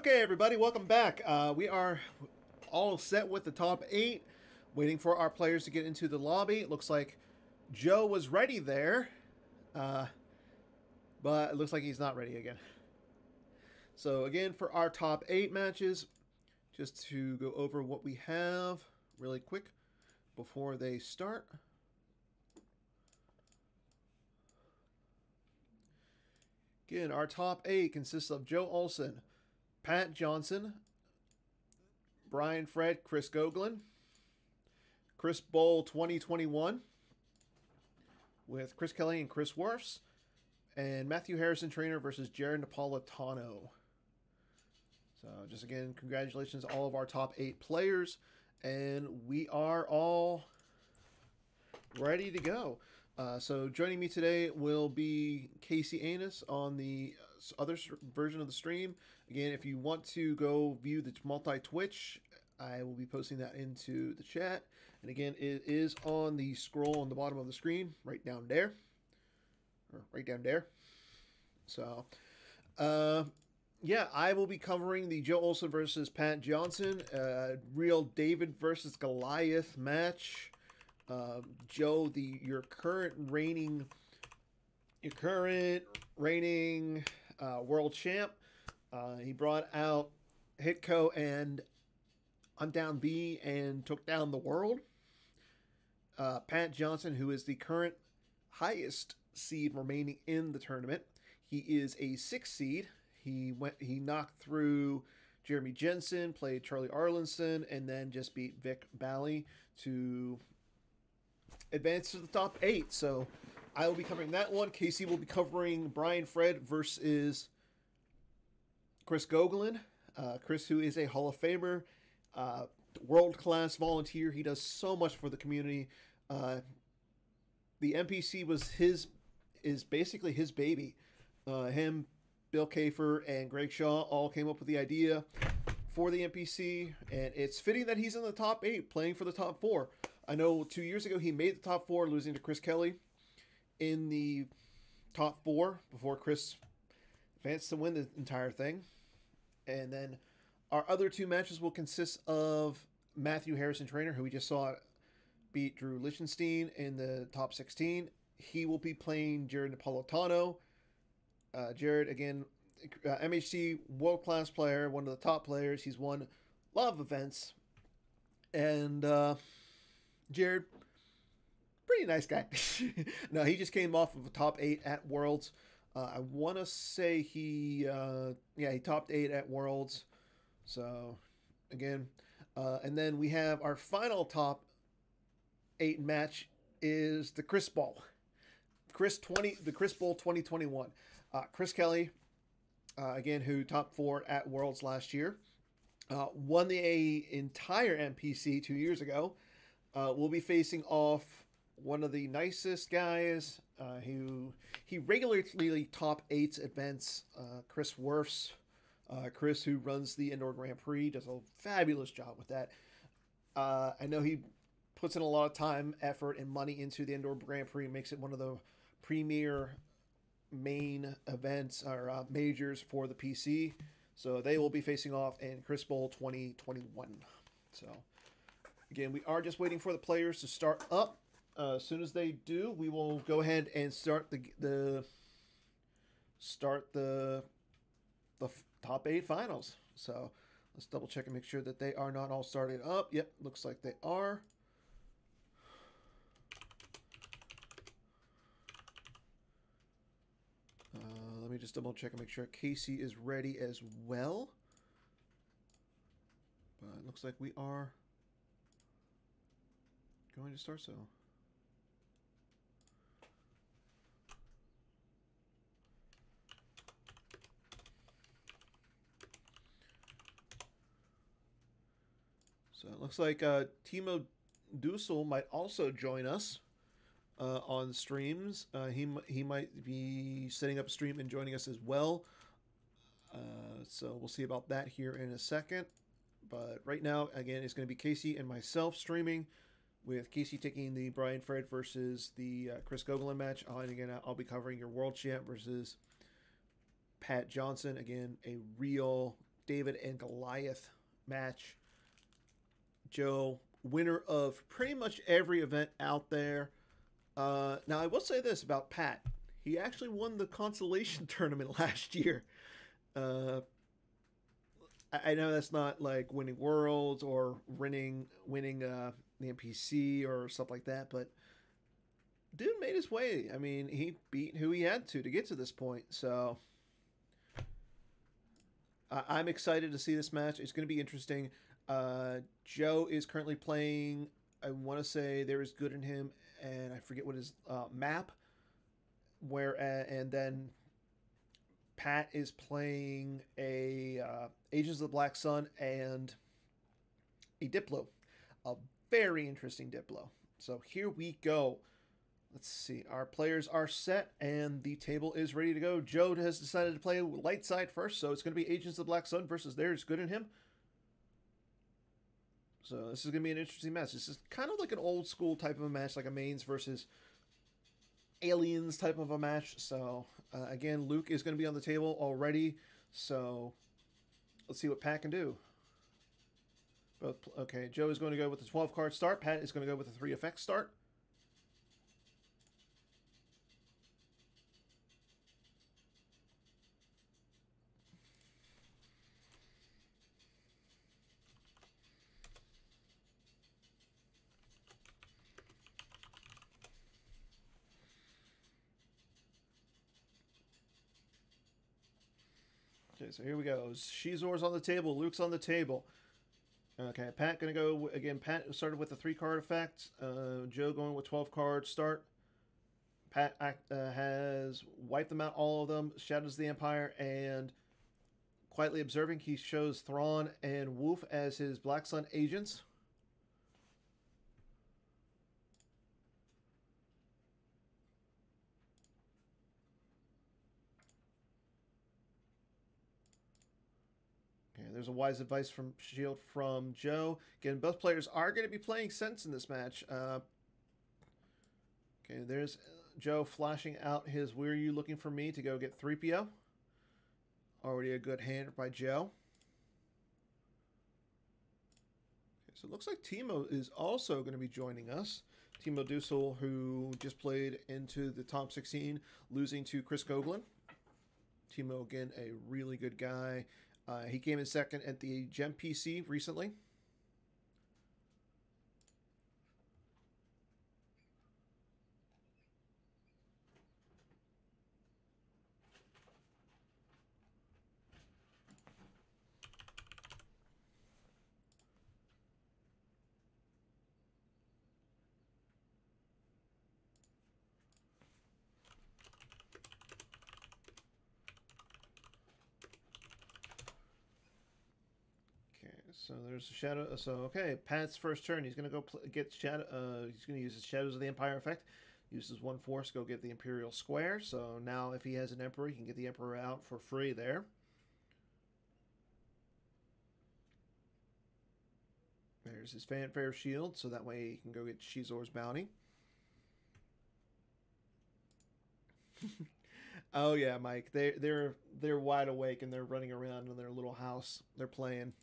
Okay, everybody, welcome back. We are all set with the top 8, waiting for our players to get into the lobby. It looks like Joe was ready there, but it looks like he's not ready again. So again, for our top 8 matches, just to go over what we have really quick before they start. Again, our top 8 consists of Joe Olson, Pat Johnson, Brian Fred, Chris Goglin, Chris Bowl 2021 with Chris Kelly and Chris Worfs, and Matthew Harrison Trainer versus Jared Napolitano. So just again, congratulations to all of our top 8 players, and we are all ready to go. So joining me today will be Casey Anus on the other version of the stream. Again, if you want to go view the multi-Twitch, I will be posting that into the chat. And again, it is on the scroll on the bottom of the screen, right down there. Or right down there. So, yeah, I will be covering the Joe Olson versus Pat Johnson, real David versus Goliath match. Joe, your current reigning world champ. He brought out Hitco and Undown B and took down the world. Pat Johnson, who is the current highest seed remaining in the tournament, he is a 6th seed. He knocked through Jeremy Jensen, played Charlie Arlinson, and then just beat Vic Bally to advance to the top 8. So I will be covering that one. Casey will be covering Brian Fred versus Chris Goglin. Chris, who is a Hall of Famer, world-class volunteer. He does so much for the community. The MPC is basically his baby. Him, Bill Kafer, and Greg Shaw all came up with the idea for the MPC, and it's fitting that he's in the top 8 playing for the top 4. I know 2 years ago he made the top 4, losing to Chris Kelly in the top 4 before Chris advanced to win the entire thing. And then our other 2 matches will consist of Matthew Harrison Trainer, who we just saw beat Drew Lichtenstein in the top 16. He will be playing Jared Napolitano. Jared, again, MHC world-class player, one of the top players. He's won a lot of events. And Jared, pretty nice guy. No, he just came off of a top 8 at Worlds. I want to say he topped 8 at Worlds. So, again, and then we have our final top 8 match is the Chris Bowl. The Chris Bowl 2021. Chris Kelly, again, who topped 4 at Worlds last year, won the entire MPC 2 years ago. We'll be facing off one of the nicest guys who he regularly top 8s events, Chris Worfs. Chris, who runs the Indoor Grand Prix, does a fabulous job with that. I know he puts in a lot of time, effort, and money into the Indoor Grand Prix, makes it one of the premier main events or majors for the PC. So they will be facing off in Chris Bowl 2021. So again, we are just waiting for the players to start up. As soon as they do, we will go ahead and start the top 8 finals. So let's double check and make sure that they are not all started up. Yep, looks like they are. Let me just double check and make sure Casey is ready as well. But it looks like we are going to start so. So it looks like Timo Dussel might also join us on streams. He might be setting up a stream and joining us as well. So we'll see about that here in a second. But right now, again, it's going to be Casey and myself streaming, with Casey taking the Brian Fred versus the Chris Goglin match. And again, I'll be covering your world champ versus Pat Johnson. Again, a real David and Goliath match. Joe, winner of pretty much every event out there. Now, I will say this about Pat. He actually won the consolation tournament last year. I know that's not like winning worlds or winning the MPC or stuff like that, but dude made his way. I mean, he beat who he had to get to this point. So I'm excited to see this match. It's going to be interesting. Joe is currently playing, I want to say There Is Good in Him, and I forget what his map. And then Pat is playing a Agents of the Black Sun and a Diplo. A very interesting Diplo. So here we go. Let's see. Our players are set and the table is ready to go. Joe has decided to play light side first, so it's going to be Agents of the Black Sun versus There Is Good in Him. So this is going to be an interesting match. This is kind of like an old school type of a match, like a mains versus aliens type of a match. So again, Luke is going to be on the table already. So let's see what Pat can do. Okay, Joe is going to go with the 12 card start. Pat is going to go with the 3 effect start. Okay, so here we go. Shizor's on the table. Luke's on the table. Okay, Pat going to go again. Pat started with the 3 card effect. Joe going with 12 card start. Pat has wiped them out, all of them. Shadows of the Empire and Quietly Observing. He shows Thrawn and Wolf as his Black Sun agents. There's a wise advice from Shield from Joe. Again, both players are going to be playing sense in this match. Okay, there's Joe flashing out his "Where Are You Looking For Me" to go get 3PO. Already a good hand by Joe. Okay, so it looks like Timo is also going to be joining us. Timo Dussel, who just played into the top 16, losing to Chris Goglin. Timo, again, a really good guy. He came in second at the MPC recently. So there's a shadow. So okay, Pat's first turn. He's gonna go get shadow. He's gonna use his Shadows of the Empire effect. Uses 1 force, go get the Imperial Square. So now, if he has an Emperor, he can get the Emperor out for free there. There's his Fanfare Shield, so that way he can go get Shizor's bounty. Oh yeah, Mike. They're wide awake and they're running around in their little house. They're playing.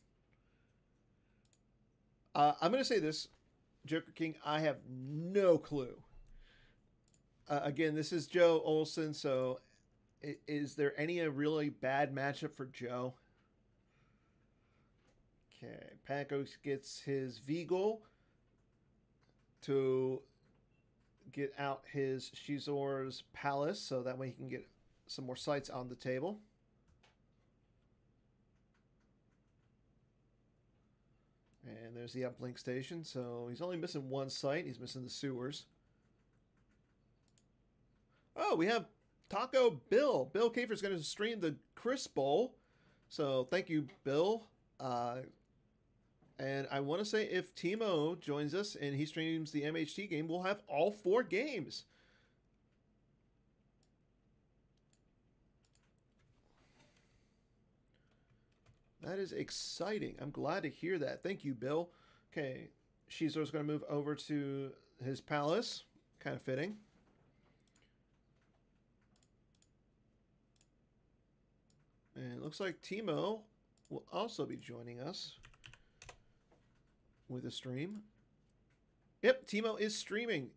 I'm going to say this, Joker King, I have no clue. Again, this is Joe Olson, so is there any really bad matchup for Joe? Okay, Paco gets his Vigal to get out his Shizor's Palace, so that way he can get some more sites on the table. And there's the uplink station. So he's only missing 1 site. He's missing the sewers. Oh, we have Taco Bill. Bill Kafer's going to stream the Chris Bowl. So thank you, Bill. And I want to say if Timo joins us and he streams the MHT game, we'll have all 4 games. That is exciting. I'm glad to hear that. Thank you, Bill. Okay, Shizor's going to move over to his palace. Kind of fitting. And it looks like Timo will also be joining us with a stream. Yep, Timo is streaming.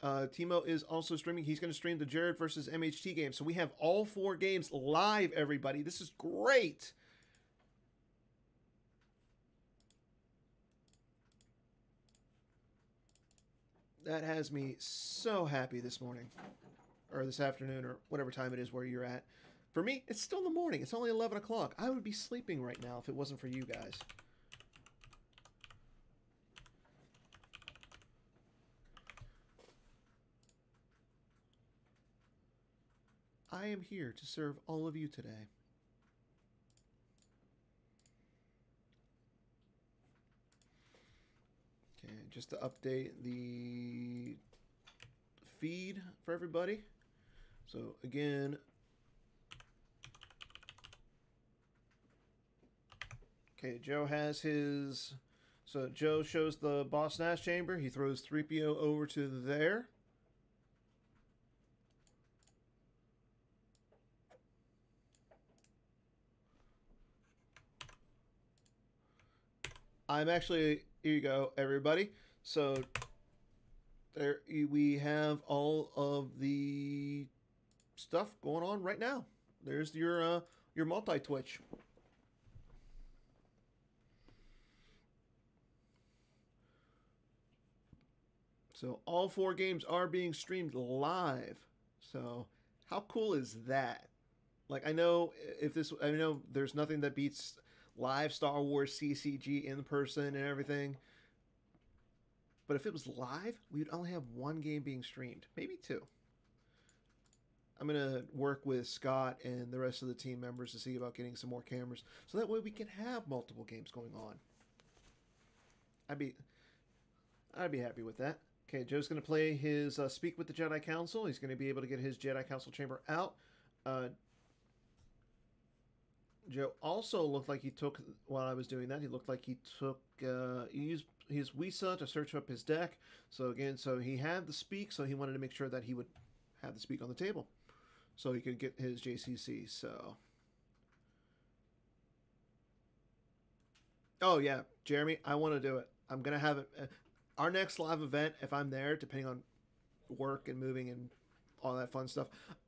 Timo is also streaming. He's going to stream the Jared versus MHT game. So we have all 4 games live, everybody. This is great. That has me so happy this morning. Or this afternoon, or whatever time it is where you're at. For me, it's still the morning. It's only 11 o'clock. I would be sleeping right now if it wasn't for you guys. I am here to serve all of you today. Okay, just to update the feed for everybody. So again, okay, Joe has his, so Joe shows the Boss Nash chamber. He throws 3PO over to there. I'm actually, here you go, everybody. So there we have all of the stuff going on right now. There's your multi-twitch. So all 4 games are being streamed live. So how cool is that? Like, I know there's nothing that beats live Star Wars CCG in person and everything. But if it was live, we would only have 1 game being streamed, maybe 2. I'm going to work with Scott and the rest of the team members to see about getting some more cameras, so that way we can have multiple games going on. I'd be happy with that. Okay, Joe's going to play his Speak with the Jedi Council. He's going to be able to get his Jedi Council chamber out. Joe also looked like he took, while I was doing that, he looked like he took, he used his Wisa to search up his deck. So again, so he had the Speak, so he wanted to make sure that he would have the Speak on the table, so he could get his JCC, so. Oh yeah, Jeremy, I want to do it. I'm going to have it, our next live event, if I'm there, depending on work and moving and all that fun stuff,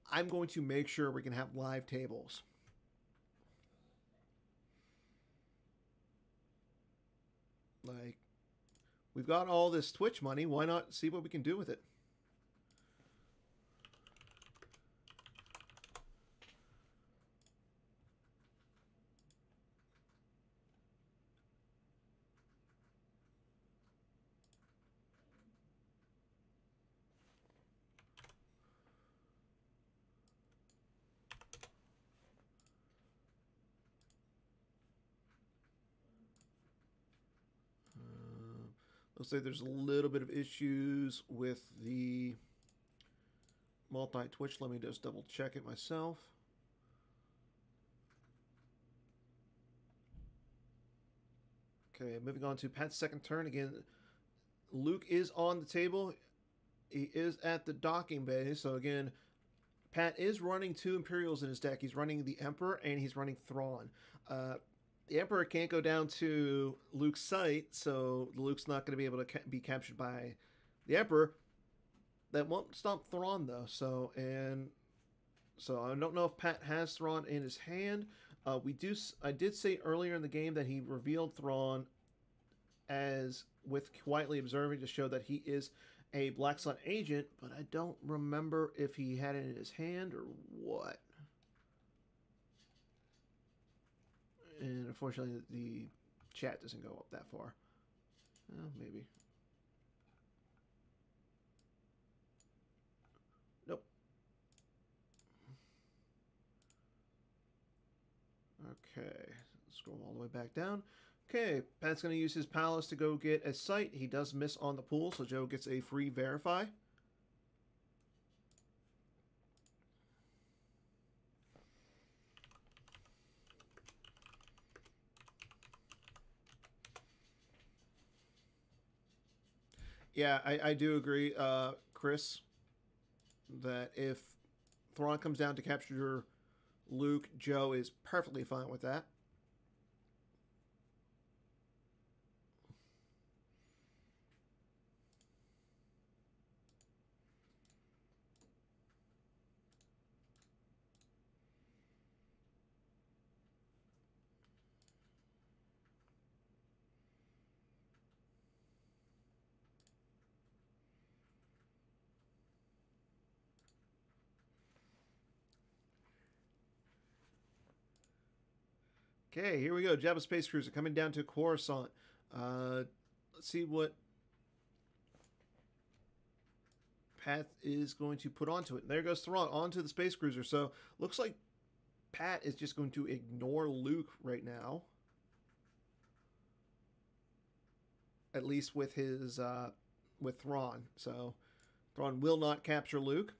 I'm going to make sure we can have live tables. Like, we've got all this Twitch money. Why not see what we can do with it? Looks like there's a little bit of issues with the multi-twitch. Let me just double check it myself. Okay, moving on to Pat's second turn. Again, Luke is on the table. He is at the docking bay. So again, Pat is running 2 Imperials in his deck. He's running the Emperor and he's running Thrawn. The Emperor can't go down to Luke's site, so Luke's not going to be able to be captured by the Emperor. That won't stop Thrawn, though. So I don't know if Pat has Thrawn in his hand. I did say earlier in the game that he revealed Thrawn as with quietly observing to show that he is a Black Sun agent, but I don't remember if he had it in his hand or what. And unfortunately, the chat doesn't go up that far. Oh, maybe. Nope. Okay. Scroll all the way back down. Okay, Pat's going to use his palace to go get a site. He does miss on the pool, so Joe gets a free verify. Yeah, I do agree, Chris, that if Thrawn comes down to capture Luke, Joe is perfectly fine with that. Okay, here we go. Jabba Space Cruiser coming down to Coruscant. Let's see what Pat is going to put onto it. And there goes Thrawn onto the Space Cruiser. So looks like Pat is just going to ignore Luke right now. At least with his with Thrawn. So Thrawn will not capture Luke.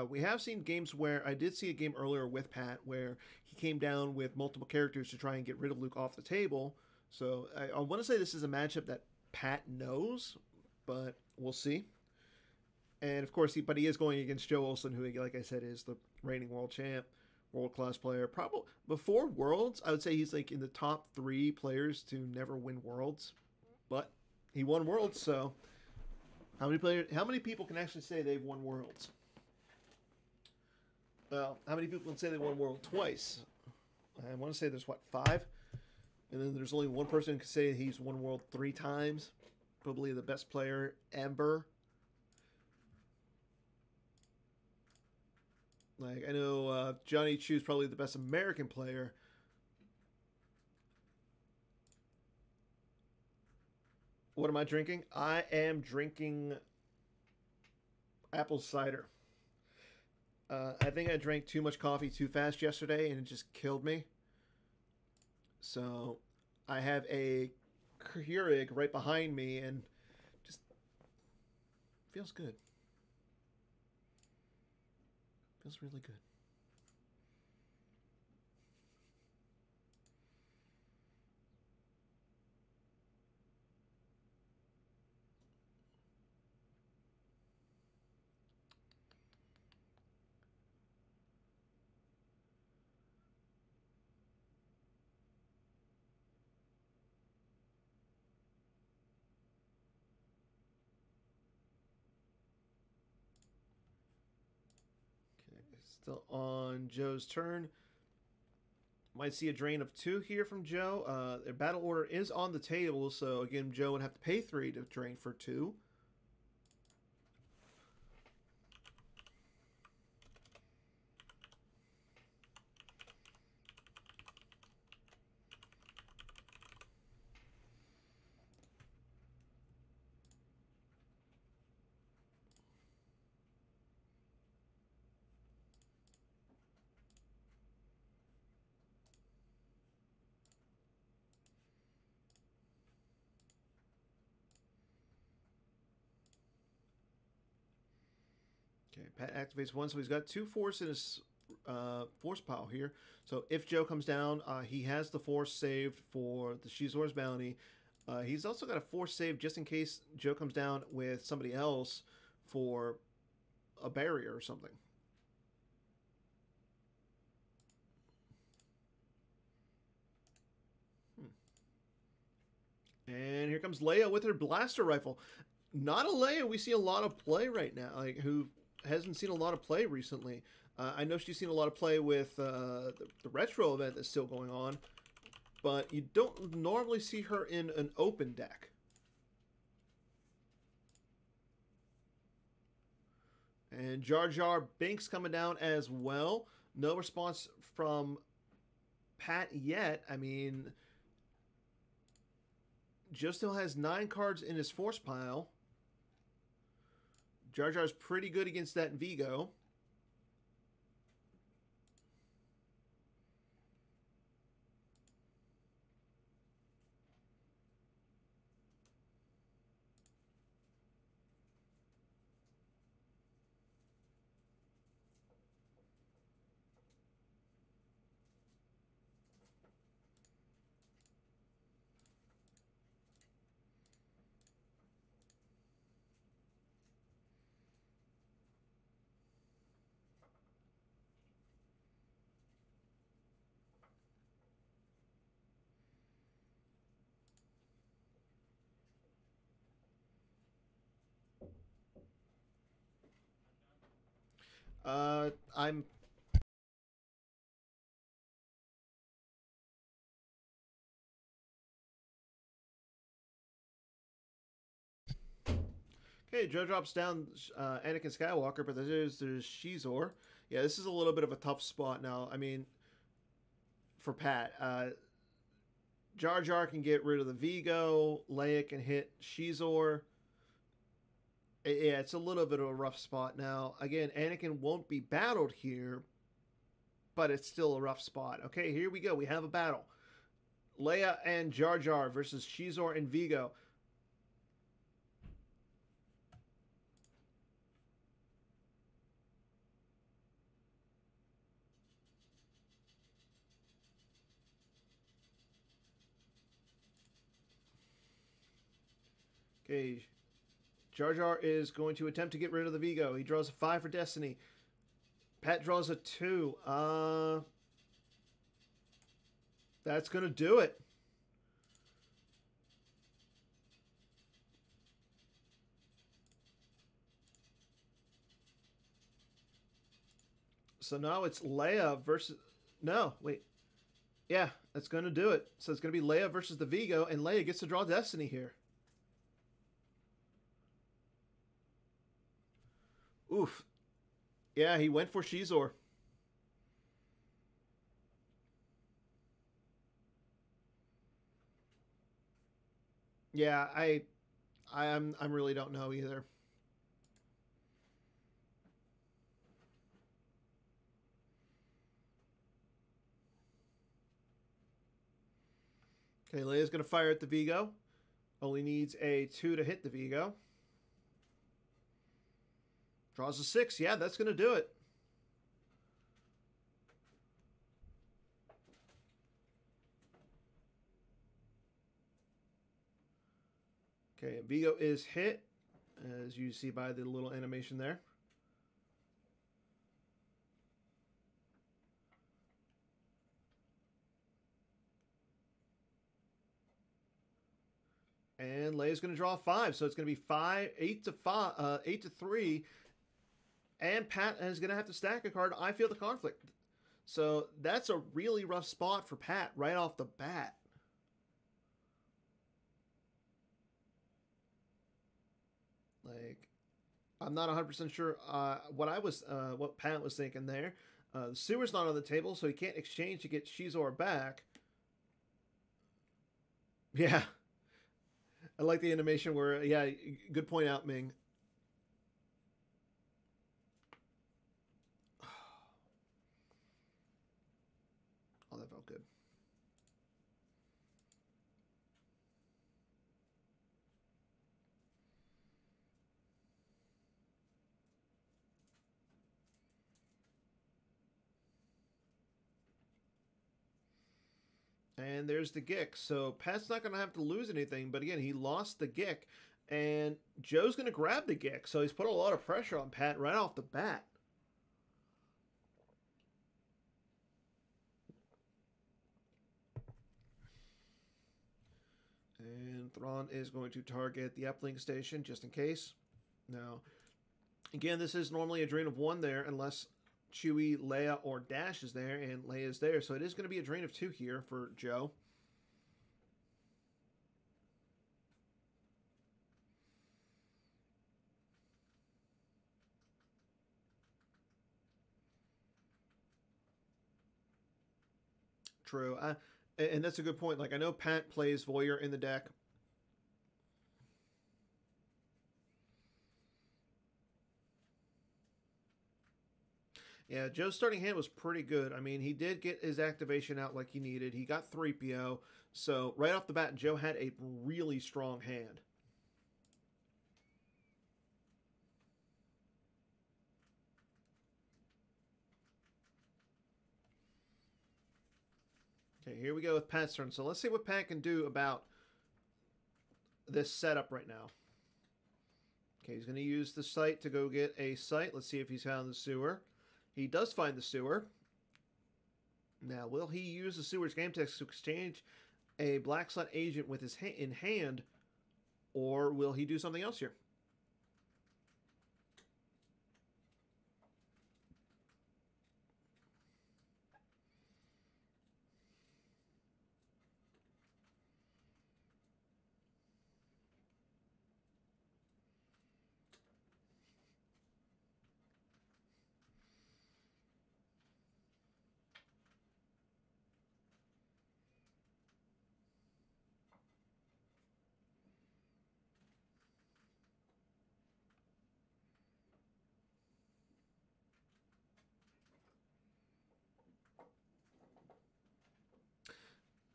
We have seen games where I did see a game earlier with Pat where he came down with multiple characters to try and get rid of Luke off the table. So I want to say this is a matchup that Pat knows, but we'll see. And of course, he is going against Joe Olson, who, like I said, is the reigning world champ, world-class player. Probably before Worlds, I would say he's like in the top 3 players to never win Worlds, but he won Worlds. So how many people can actually say they've won Worlds? Well, how many people can say they won World twice? I want to say there's, what, 5? And then there's only one person who can say he's won World 3 times. Probably the best player ever. Like, I know Johnny Chu's probably the best American player. What am I drinking? I am drinking apple cider. I think I drank too much coffee too fast yesterday, and it just killed me. So I have a Keurig right behind me, and just feels good. Feels really good. Still on Joe's turn. Might see a drain of 2 here from Joe. Their battle order is on the table, so again, Joe would have to pay 3 to drain for 2. Okay, Pat activates 1, so he's got 2 force in his force pile here. So if Joe comes down, he has the force saved for the Shizor's bounty. He's also got a force save just in case Joe comes down with somebody else for a barrier or something. And here comes Leia with her blaster rifle. Not a Leia we see a lot of play right now, like who hasn't seen a lot of play recently. I know she's seen a lot of play with the retro event that's still going on, but you don't normally see her in an open deck. And Jar Jar Binks coming down as well. No response from Pat yet. I mean, Joe still has 9 cards in his force pile. Jar Jar's pretty good against that Vigo. I'm okay. Joe drops down Anakin Skywalker, but there's Shizor. Yeah, this is a little bit of a tough spot now. I mean, for Pat. Jar Jar can get rid of the Vigo. Leia can hit Shizor. Yeah, it's a little bit of a rough spot now. Again, Anakin won't be battled here, but it's still a rough spot. Okay, here we go. We have a battle. Leia and Jar Jar versus Shizor and Vigo. Okay, Jar Jar is going to attempt to get rid of the Vigo. He draws a 5 for Destiny. Pat draws a 2. That's going to do it. So now it's Leia versus... No, wait. Yeah, that's going to do it. So it's going to be Leia versus the Vigo, and Leia gets to draw Destiny here. Oof. Yeah, he went for Shizor. Yeah, I really don't know either. Okay, Leia's going to fire at the Vigo. Only needs a 2 to hit the Vigo. Draws a 6. Yeah, that's going to do it. Okay, Vigo is hit, as you see by the little animation there. And Leia's going to draw 5, so it's going to be 8 to 3. And Pat is going to have to stack a card. I feel the conflict. So that's a really rough spot for Pat right off the bat. Like, I'm not 100% sure what Pat was thinking there. The sewer's not on the table, so he can't exchange to get Shizor back. Yeah. I like the animation where, yeah, good point out, Ming. Oh, that felt good. And there's the Gick. So Pat's not going to have to lose anything. But again, he lost the Gick. And Joe's going to grab the Gick. So he's put a lot of pressure on Pat right off the bat. And Thrawn is going to target the uplink station just in case. Now, again, this is normally a drain of 1 there unless Chewie, Leia, or Dash is there, and Leia is there. So it is going to be a drain of 2 here for Joe. True. And that's a good point. Like, I know Pat plays Voyeur in the deck. Yeah, Joe's starting hand was pretty good. I mean, he did get his activation out like he needed. He got 3PO. So, right off the bat, Joe had a really strong hand. Okay, here we go with Pat's turn. So, let's see what Pat can do about this setup right now. Okay, he's going to use the site to go get a site. Let's see if he's found the sewer. He does find the sewer. Now, will he use the sewer's game text to exchange a Black Slot agent with his in hand, or will he do something else here?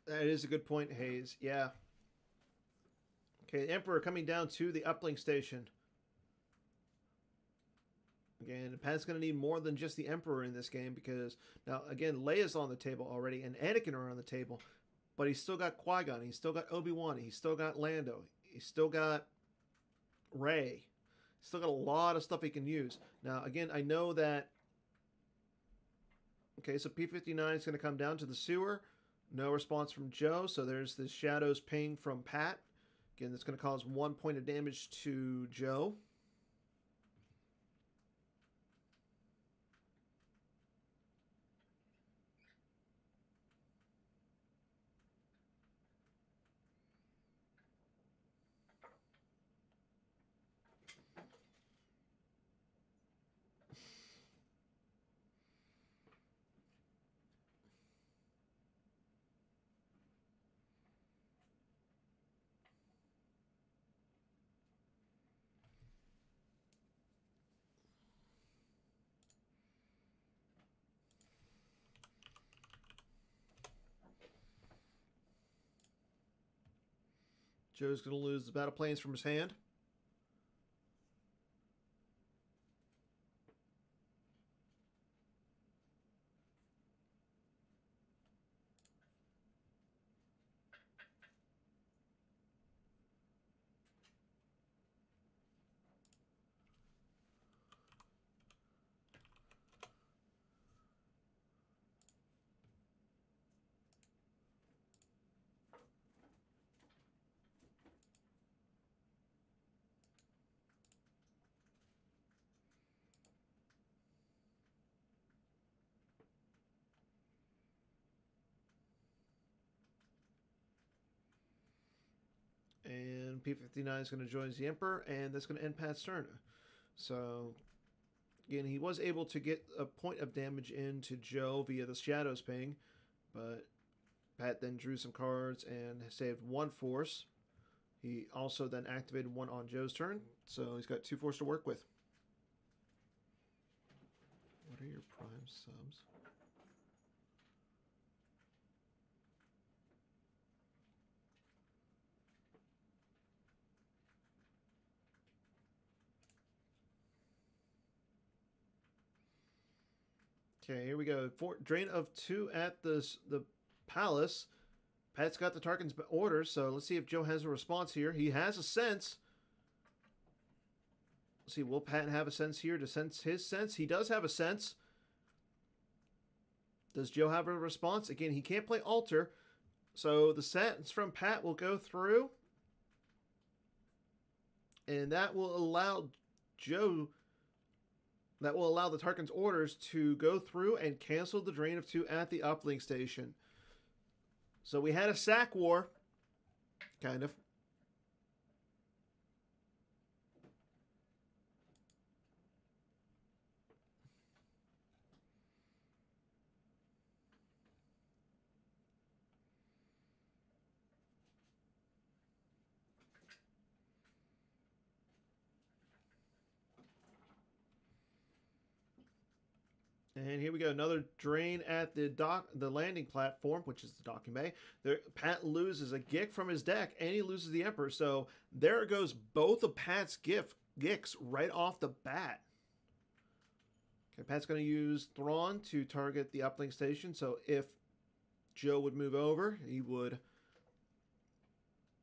That is a good point, Hayes. Yeah. Okay, the Emperor coming down to the uplink station. Again, Pat's going to need more than just the Emperor in this game because now, again, Leia's on the table already and Anakin are on the table, but he's still got Qui-Gon, he's still got Obi-Wan, he's still got Lando, he's still got Rey. Still got a lot of stuff he can use. Now, again, I know that... Okay, so P-59 is going to come down to the sewer. No response from Joe, so there's this Shadows ping from Pat. Again, that's going to cause 1 point of damage to Joe. Joe's going to lose the battle planes from his hand. And P-59 is going to join the Emperor, and that's going to end Pat's turn. So, again, he was able to get a point of damage into Joe via the Shadows ping, but Pat then drew some cards and saved 1 force. He also then activated 1 on Joe's turn, so he's got 2 force to work with. What are your prime subs? Okay, here we go. Drain of 2 at the palace. Pat's got the Tarkin's orders, so let's see if Joe has a response here. He has a sense. Let's see, will Pat have a sense here to sense his sense? He does have a sense. Does Joe have a response? Again, he can't play alter, so the sense from Pat will go through, and that will allow Joe... That will allow the Tarkin's orders to go through and cancel the drain of 2 at the uplink station. So we had a sack war, kind of. And here we go, another drain at the landing platform, which is the docking bay. There, Pat loses a Gick from his deck, and he loses the Emperor. So there goes both of Pat's Gicks right off the bat. Okay, Pat's going to use Thrawn to target the uplink station. So if Joe would move over, he would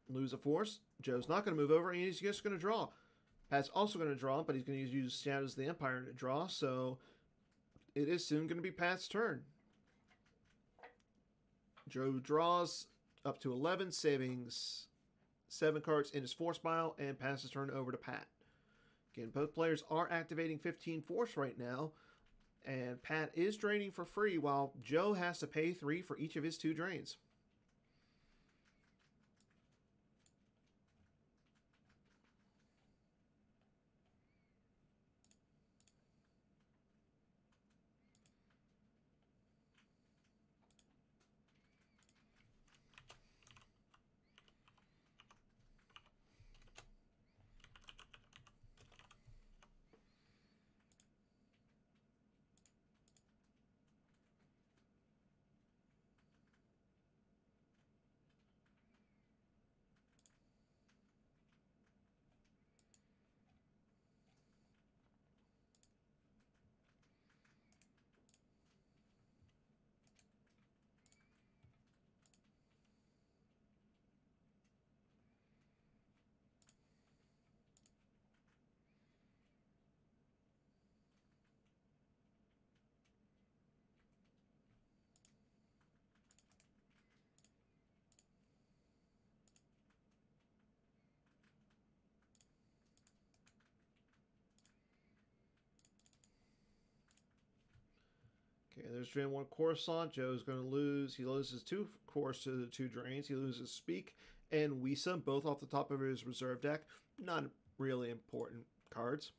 lose a force. Joe's not going to move over, and he's just going to draw. Pat's also going to draw, but he's going to use Shadows of the Empire to draw. So it is soon going to be Pat's turn. Joe draws up to 11, saving 7 cards in his force pile, and passes turn over to Pat. Again, both players are activating 15 force right now, and Pat is draining for free, while Joe has to pay 3 for each of his 2 drains. Okay, there's drain 1 Coruscant. Joe's going to lose. He loses 2 cores to the 2 drains. He loses Speak and Wisa, both off the top of his reserve deck. Not really important cards.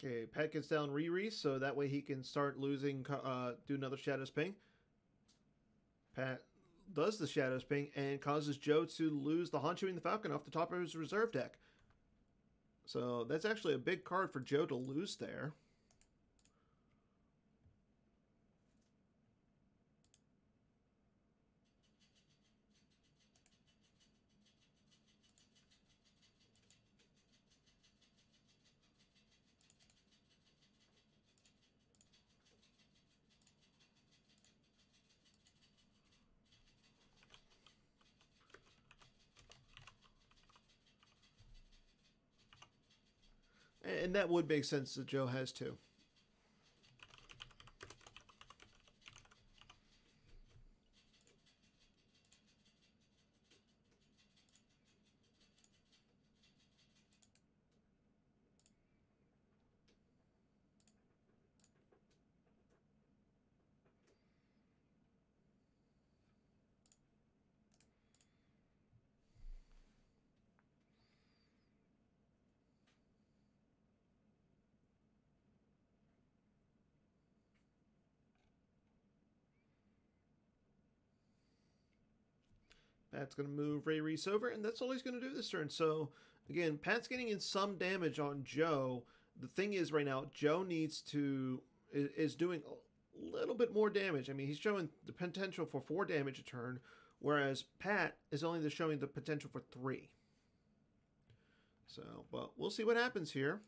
Okay, Pat gets down Riri, so that way he can start losing, do another Shadows Ping. Pat does the Shadows Ping and causes Joe to lose the Han Chewing the Falcon off the top of his reserve deck. So that's actually a big card for Joe to lose there. And that would make sense that Joe has two. Pat's going to move Ray Reese over, and that's all he's going to do this turn. So, again, Pat's getting in some damage on Joe. The thing is, right now, Joe needs to... is doing a little bit more damage. I mean, he's showing the potential for 4 damage a turn, whereas Pat is only showing the potential for 3. So, but we'll see what happens here.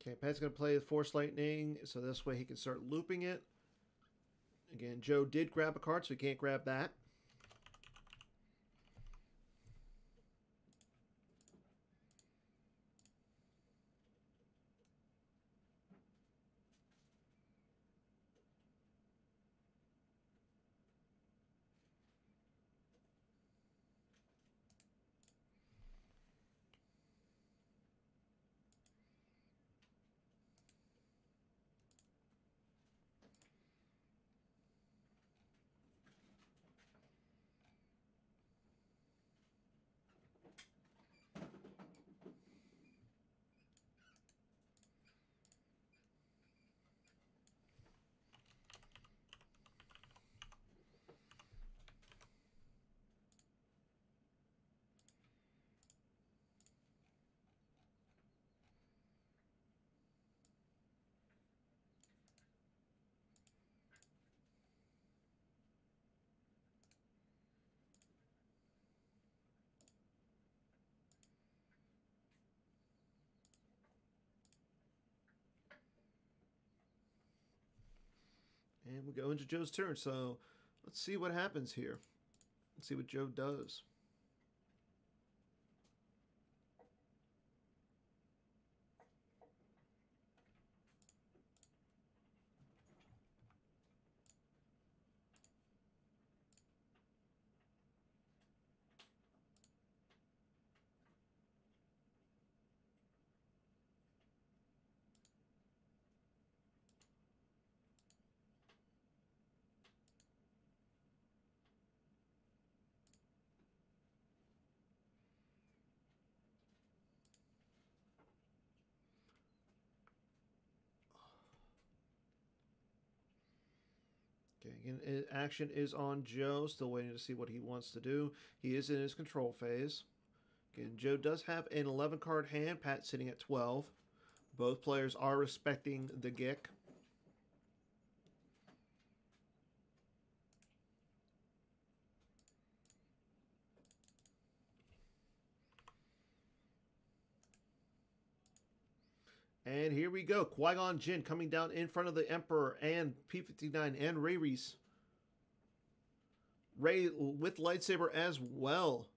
Okay, Pat's going to play the Force Lightning, so this way he can start looping it. Again, Joe did grab a card, so he can't grab that. And we go into Joe's turn, so let's see what happens here. Let's see what Joe does. Again, action is on Joe. Still waiting to see what he wants to do. He is in his control phase. Again, Joe does have an 11-card hand. Pat sitting at 12. Both players are respecting the GIC. And here we go. Qui-Gon Jinn coming down in front of the Emperor and P-59 and Ray Reese. Ray with lightsaber as well.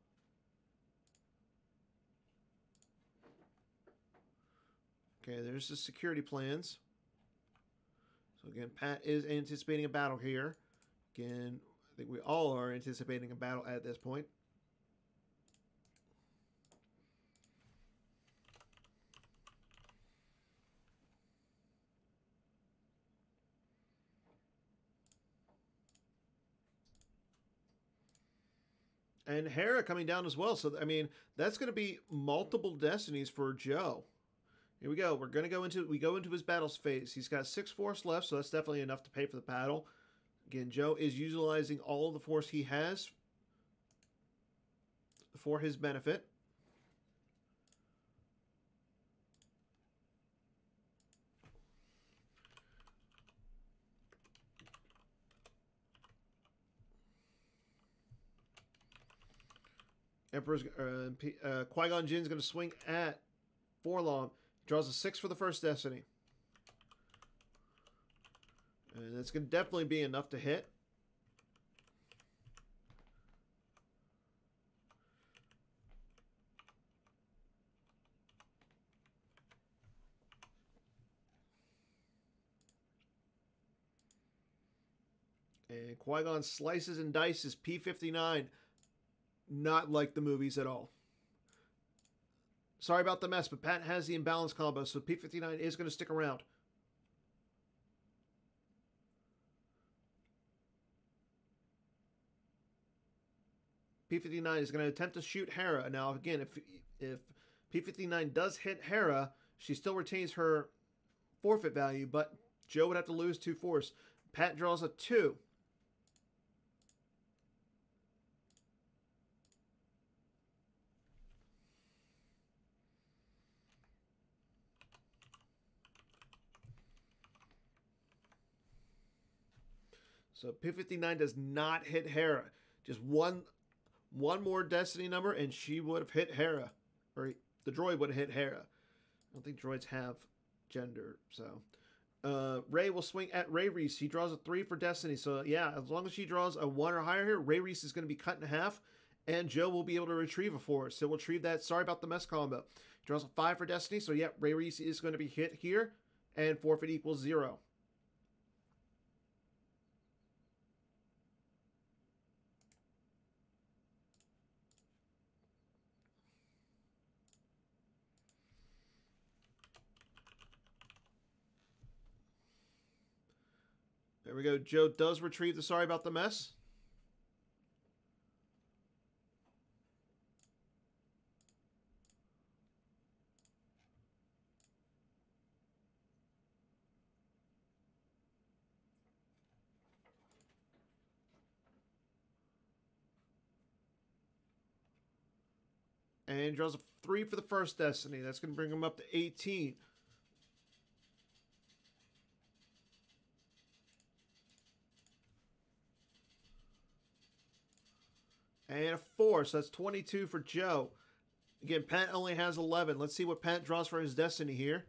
Okay, there's the security plans. So again, Pat is anticipating a battle here. Again, I think we all are anticipating a battle at this point. And Hera coming down as well. So, I mean, that's going to be multiple destinies for Joe. Here we go. We're going to go into his battles phase. He's got 6 force left, so that's definitely enough to pay for the battle. Again, Joe is utilizing all of the force he has for his benefit. Emperor's Qui-Gon Jinn's going to swing at Forlom. Draws a 6 for the first destiny. And it's going to definitely be enough to hit. And Qui-Gon slices and dices P-59. Not like the movies at all. Sorry about the mess, but Pat has the imbalance combo, so P-59 is going to stick around. P-59 is going to attempt to shoot Hera. Now, again, if P-59 does hit Hera, she still retains her forfeit value, but Joe would have to lose 2 force. Pat draws a 2. So P-59 does not hit Hera. Just one more destiny number, and she would have hit Hera. Or the droid would have hit Hera. I don't think droids have gender, so. Ray will swing at Ray Reese. He draws a 3 for destiny. So, yeah, as long as she draws a 1 or higher here, Ray Reese is going to be cut in half, and Joe will be able to retrieve a 4. So we'll retrieve that. Sorry about the mess combo. He draws a 5 for destiny. So, yeah, Ray Reese is going to be hit here, and forfeit equals 0. There we go. Joe does retrieve the sorry about the mess. And draws a 3 for the first destiny. That's going to bring him up to 18. And a 4, so that's 22 for Joe. Again, Pat only has 11. Let's see what Pat draws for his destiny here.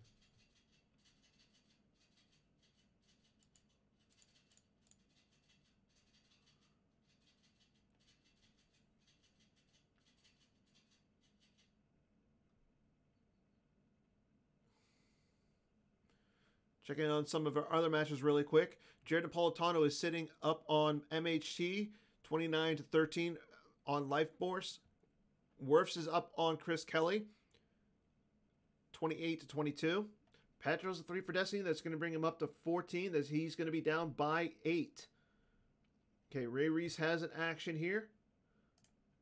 Checking on some of our other matches really quick. Jared Napolitano is sitting up on MHT, 29-13 on Life Force. Werfs is up on Chris Kelly, 28-22. Pat draws a 3 for Destiny. That's going to bring him up to 14. That he's going to be down by 8. Okay, Ray Reese has an action here.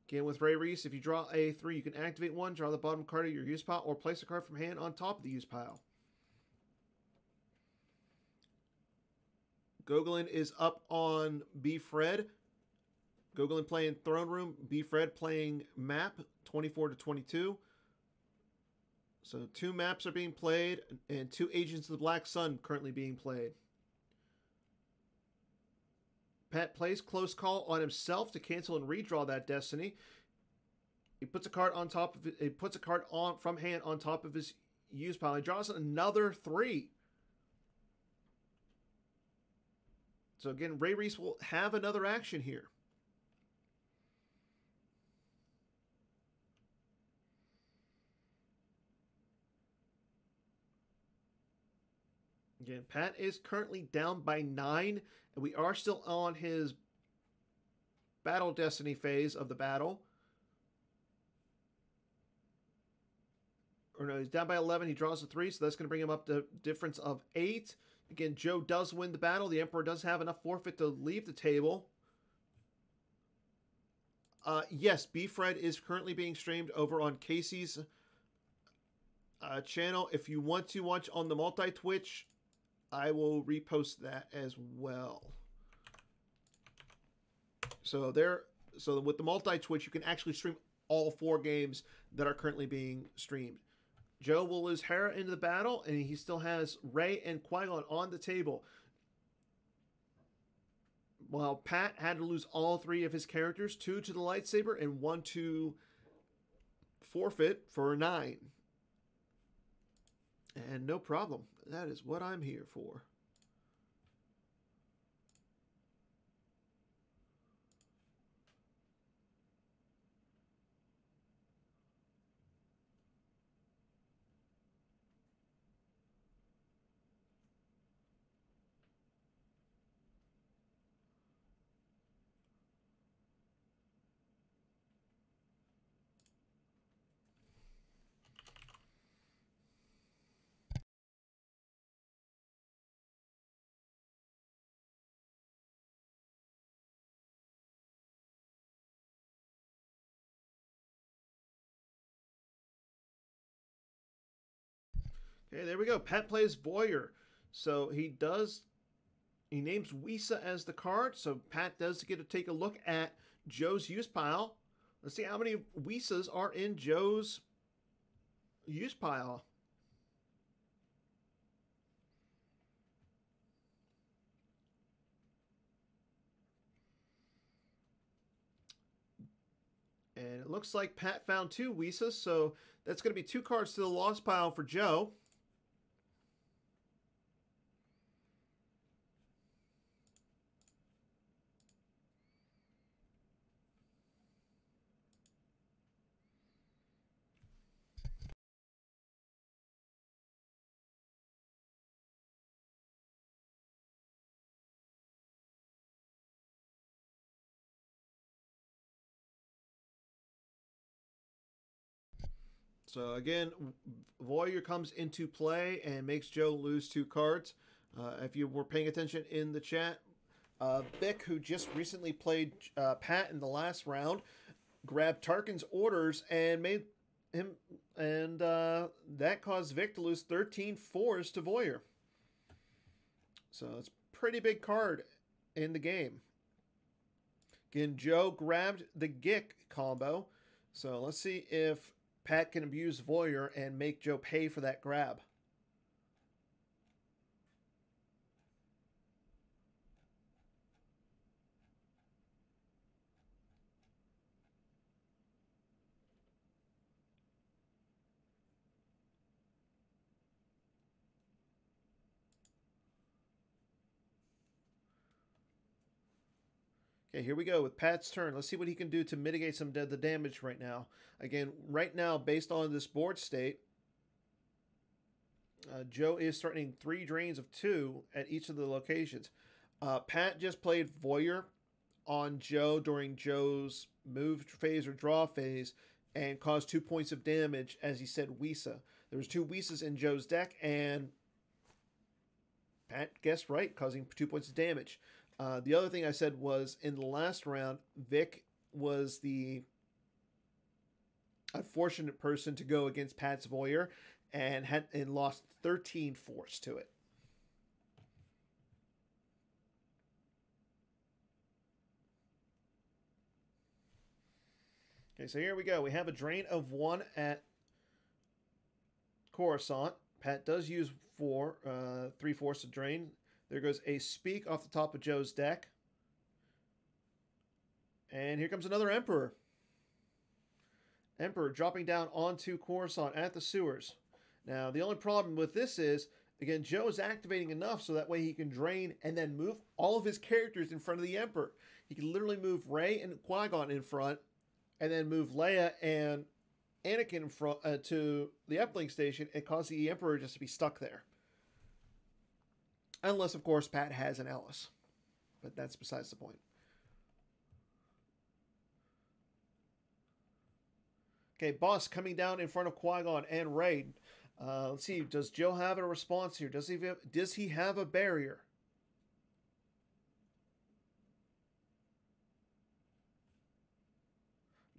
Again, with Ray Reese, if you draw a 3, you can activate 1, draw the bottom card of your use pile, or place a card from hand on top of the use pile. Gogolin is up on B. Fred. Gogolin playing Throne Room. B. Fred playing map 24 to 22. So 2 maps are being played, and 2 Agents of the Black Sun currently being played. Pat plays Close Call on himself to cancel and redraw that Destiny. He puts a card on top of it. He puts a card on from hand on top of his use pile. He draws another 3. So again, Ray Reese will have another action here. Again, Pat is currently down by 9, and we are still on his Battle Destiny phase of the battle. Or no, he's down by 11. He draws a 3, so that's going to bring him up to a difference of 8. Again, Joe does win the battle. The Emperor does have enough forfeit to leave the table. Yes, B-Fred is currently being streamed over on Casey's channel. If you want to watch on the multi-Twitch, I will repost that as well. So with the multi-Twitch, you can actually stream all 4 games that are currently being streamed. Joe will lose Hera into the battle, and he still has Rey and Qui-Gon on the table. While Pat had to lose all 3 of his characters, 2 to the lightsaber and 1 to forfeit for 9. And no problem. That is what I'm here for. Okay, there we go. Pat plays Voyeur. So he names Wisa as the card. So Pat does get to take a look at Joe's use pile. Let's see how many Wisas are in Joe's use pile. And it looks like Pat found 2 Wisas, so that's going to be 2 cards to the lost pile for Joe. So again, Voyeur comes into play and makes Joe lose 2 cards. If you were paying attention in the chat, Vic, who just recently played Pat in the last round, grabbed Tarkin's orders and made him, and that caused Vic to lose 13 fours to Voyeur. So it's a pretty big card in the game. Again, Joe grabbed the Gick combo. So let's see if Pat can abuse Voyeur and make Joe pay for that grab. Okay, here we go with Pat's turn. Let's see what he can do to mitigate some of the damage right now. Again, right now, based on this board state, Joe is threatening 3 drains of 2 at each of the locations. Pat just played Voyeur on Joe during Joe's move phase or draw phase and caused 2 points of damage as he said Wisa. There was 2 Wisas in Joe's deck, and Pat guessed right, causing 2 points of damage. The other thing I said was in the last round, Vic was the unfortunate person to go against Pat's Voyeur and lost 13 force to it. so here we go. We have a drain of 1 at Coruscant. Pat does use 3/4 to drain. There goes a Speak off the top of Joe's deck. And here comes another Emperor. Emperor dropping down onto Coruscant at the sewers. Now, the only problem with this is, again, Joe is activating enough so that way he can drain and then move all of his characters in front of the Emperor. He can literally move Rey and Qui-Gon in front, and then move Leia and Anakin in front to the uplink station and cause the Emperor just to be stuck there. Unless, of course, Pat has an Alice. But that's besides the point. Okay, Boss coming down in front of Qui-Gon and Rey. Let's see, does Joe have a response here? Does he have a barrier?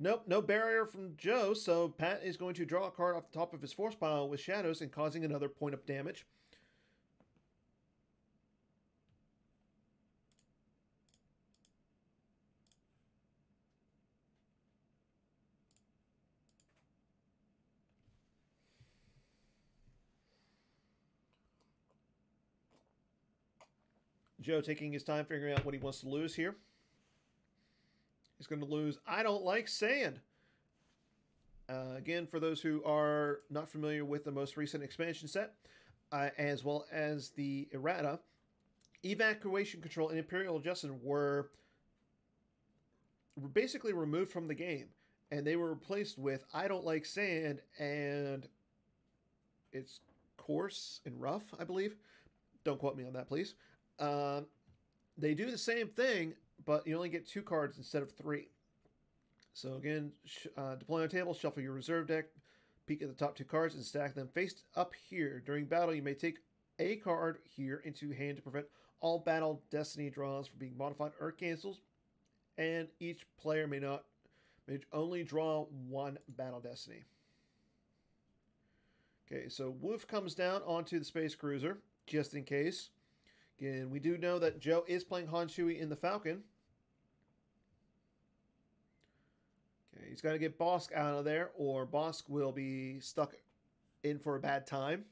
Nope, no barrier from Joe, so Pat is going to draw a card off the top of his force pile with shadows and causing another point of damage. Joe taking his time figuring out what he wants to lose here. He's going to lose I Don't Like Sand. Again, for those who are not familiar with the most recent expansion set, as well as the errata, evacuation control and Imperial Adjustment were basically removed from the game. And they were replaced with I Don't Like Sand and it's coarse and rough, I believe. Don't quote me on that, please. They do the same thing, but you only get 2 cards instead of 3. So again, deploy on table, shuffle your reserve deck, peek at the top 2 cards, and stack them face up here. During battle, you may take a card here into hand to prevent all battle destiny draws from being modified or cancels, and each player may only draw 1 battle destiny. Okay, so Wolf comes down onto the Space Cruiser, just in case. Again, we do know that Joe is playing Han Chewie in the Falcon. Okay, he's got to get Bosk out of there, or Bosk will be stuck in for a bad time.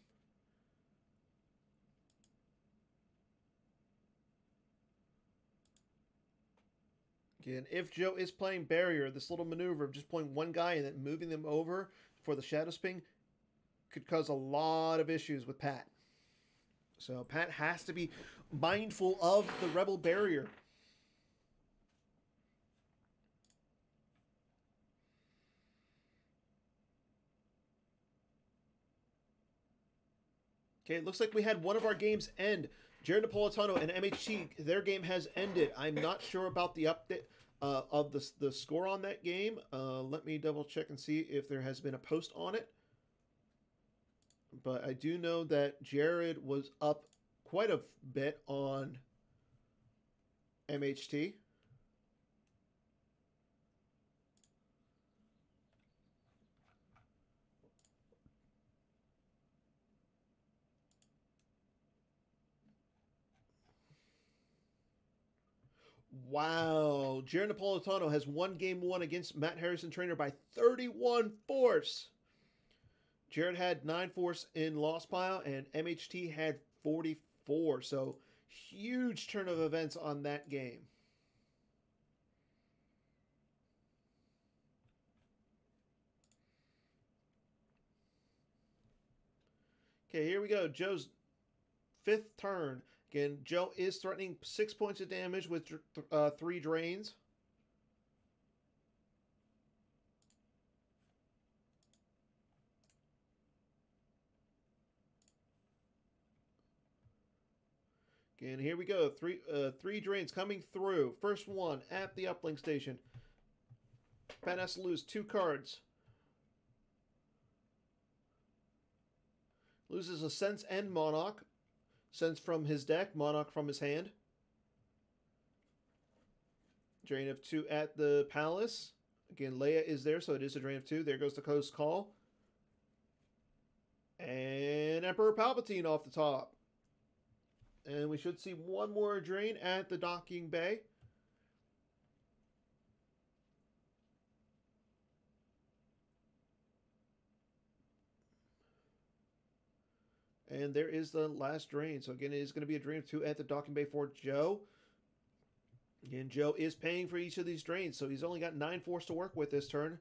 Again, if Joe is playing Barrier, this little maneuver of just pulling 1 guy and then moving them over for the Shadow Spin could cause a lot of issues with Pat. So Pat has to be mindful of the Rebel Barrier. Okay, it looks like we had one of our games end. Jared Napolitano and MHT, their game has ended. I'm not sure about the update of the score on that game. Let me double check and see if there has been a post on it. But I do know that Jared was up quite a bit on MHT. Wow, Jared Napolitano has won game 1 against Matt Harrison Trainer by 31 force. Jared had 9 force in Lost Pile, and MHT had 44. So, huge turn of events on that game. Okay, here we go. Joe's 5th turn. Again, Joe is threatening 6 points of damage with 3 drains. Again, here we go. Three drains coming through. First one at the uplink station. Pat has to lose 2 cards. Loses a Sense and Monarch. Sense from his deck, Monarch from his hand. Drain of 2 at the Palace. Again, Leia is there, so it is a drain of 2. There goes the Close Call. And Emperor Palpatine off the top. And we should see one more drain at the docking bay. And there is the last drain. So again, it is going to be a drain of 2 at the docking bay for Joe. Again, Joe is paying for each of these drains, so he's only got 9 force to work with this turn.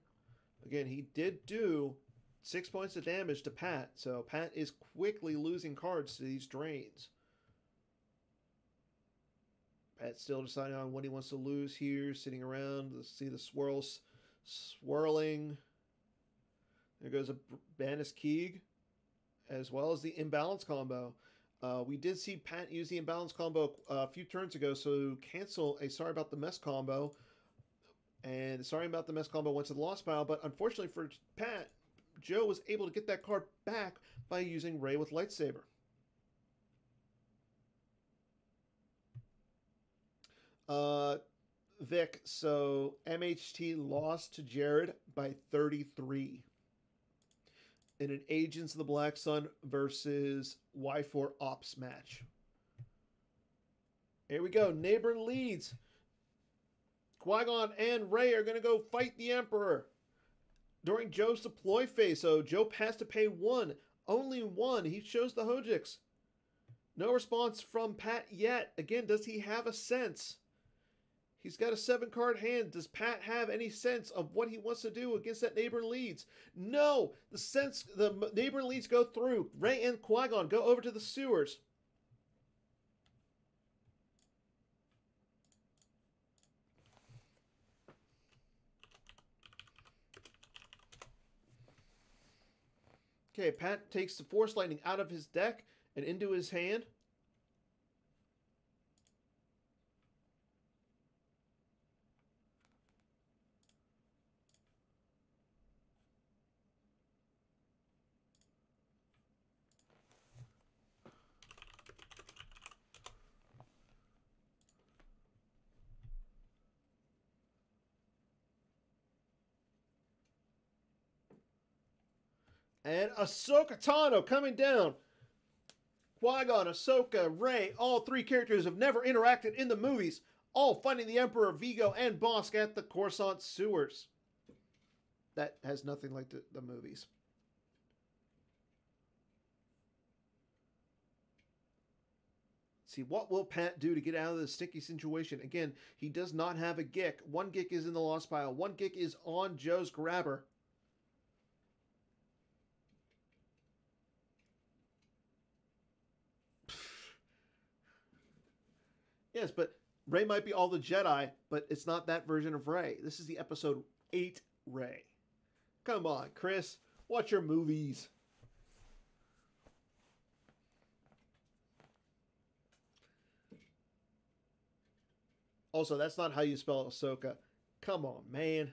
Again, he did do 6 points of damage to Pat, so Pat is quickly losing cards to these drains. Pat's still deciding on what he wants to lose here, sitting around. Let's see the swirls swirling. There goes a Banis Keeg, as well as the imbalance combo. We did see Pat use the imbalance combo a few turns ago, so cancel a Sorry About the Mess combo. And Sorry About the Mess combo went to the lost pile, but unfortunately for Pat, Joe was able to get that card back by using Ray with Lightsaber. Vic, so MHT lost to Jared by 33 in an Agents of the Black Sun versus Y4 Ops match. Here we go. Neighbor leads. Qui-Gon and Rey are going to go fight the Emperor during Joe's deploy phase. So Joe has to pay 1. Only 1. He shows the Hojix. No response from Pat yet. Again, does he have a sense? He's got a 7-card hand. Does Pat have any sense of what he wants to do against that neighbor leads? No! The neighbor leads go through. Rey and Qui-Gon go over to the sewers. Okay, Pat takes the Force Lightning out of his deck and into his hand. And Ahsoka Tano coming down. Qui-Gon, Ahsoka, Rey, all 3 characters have never interacted in the movies, all fighting the Emperor, Vigo, and Bosk at the Coruscant sewers. That has nothing like the movies. See, what will Pat do to get out of this sticky situation? Again, he does not have a Gick. 1 Gick is in the lost pile. 1 Gick is on Joe's grabber. Yes, but Rey might be all the Jedi, but it's not that version of Rey. This is the episode 8 Rey. Come on, Chris. Watch your movies. Also, that's not how you spell Ahsoka. Come on, man.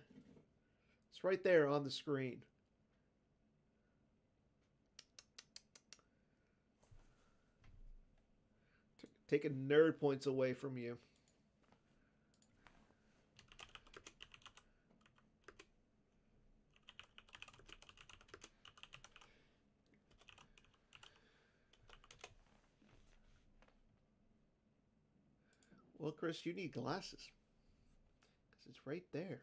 It's right there on the screen. Taking nerd points away from you. Well, Chris, you need glasses. Because it's right there.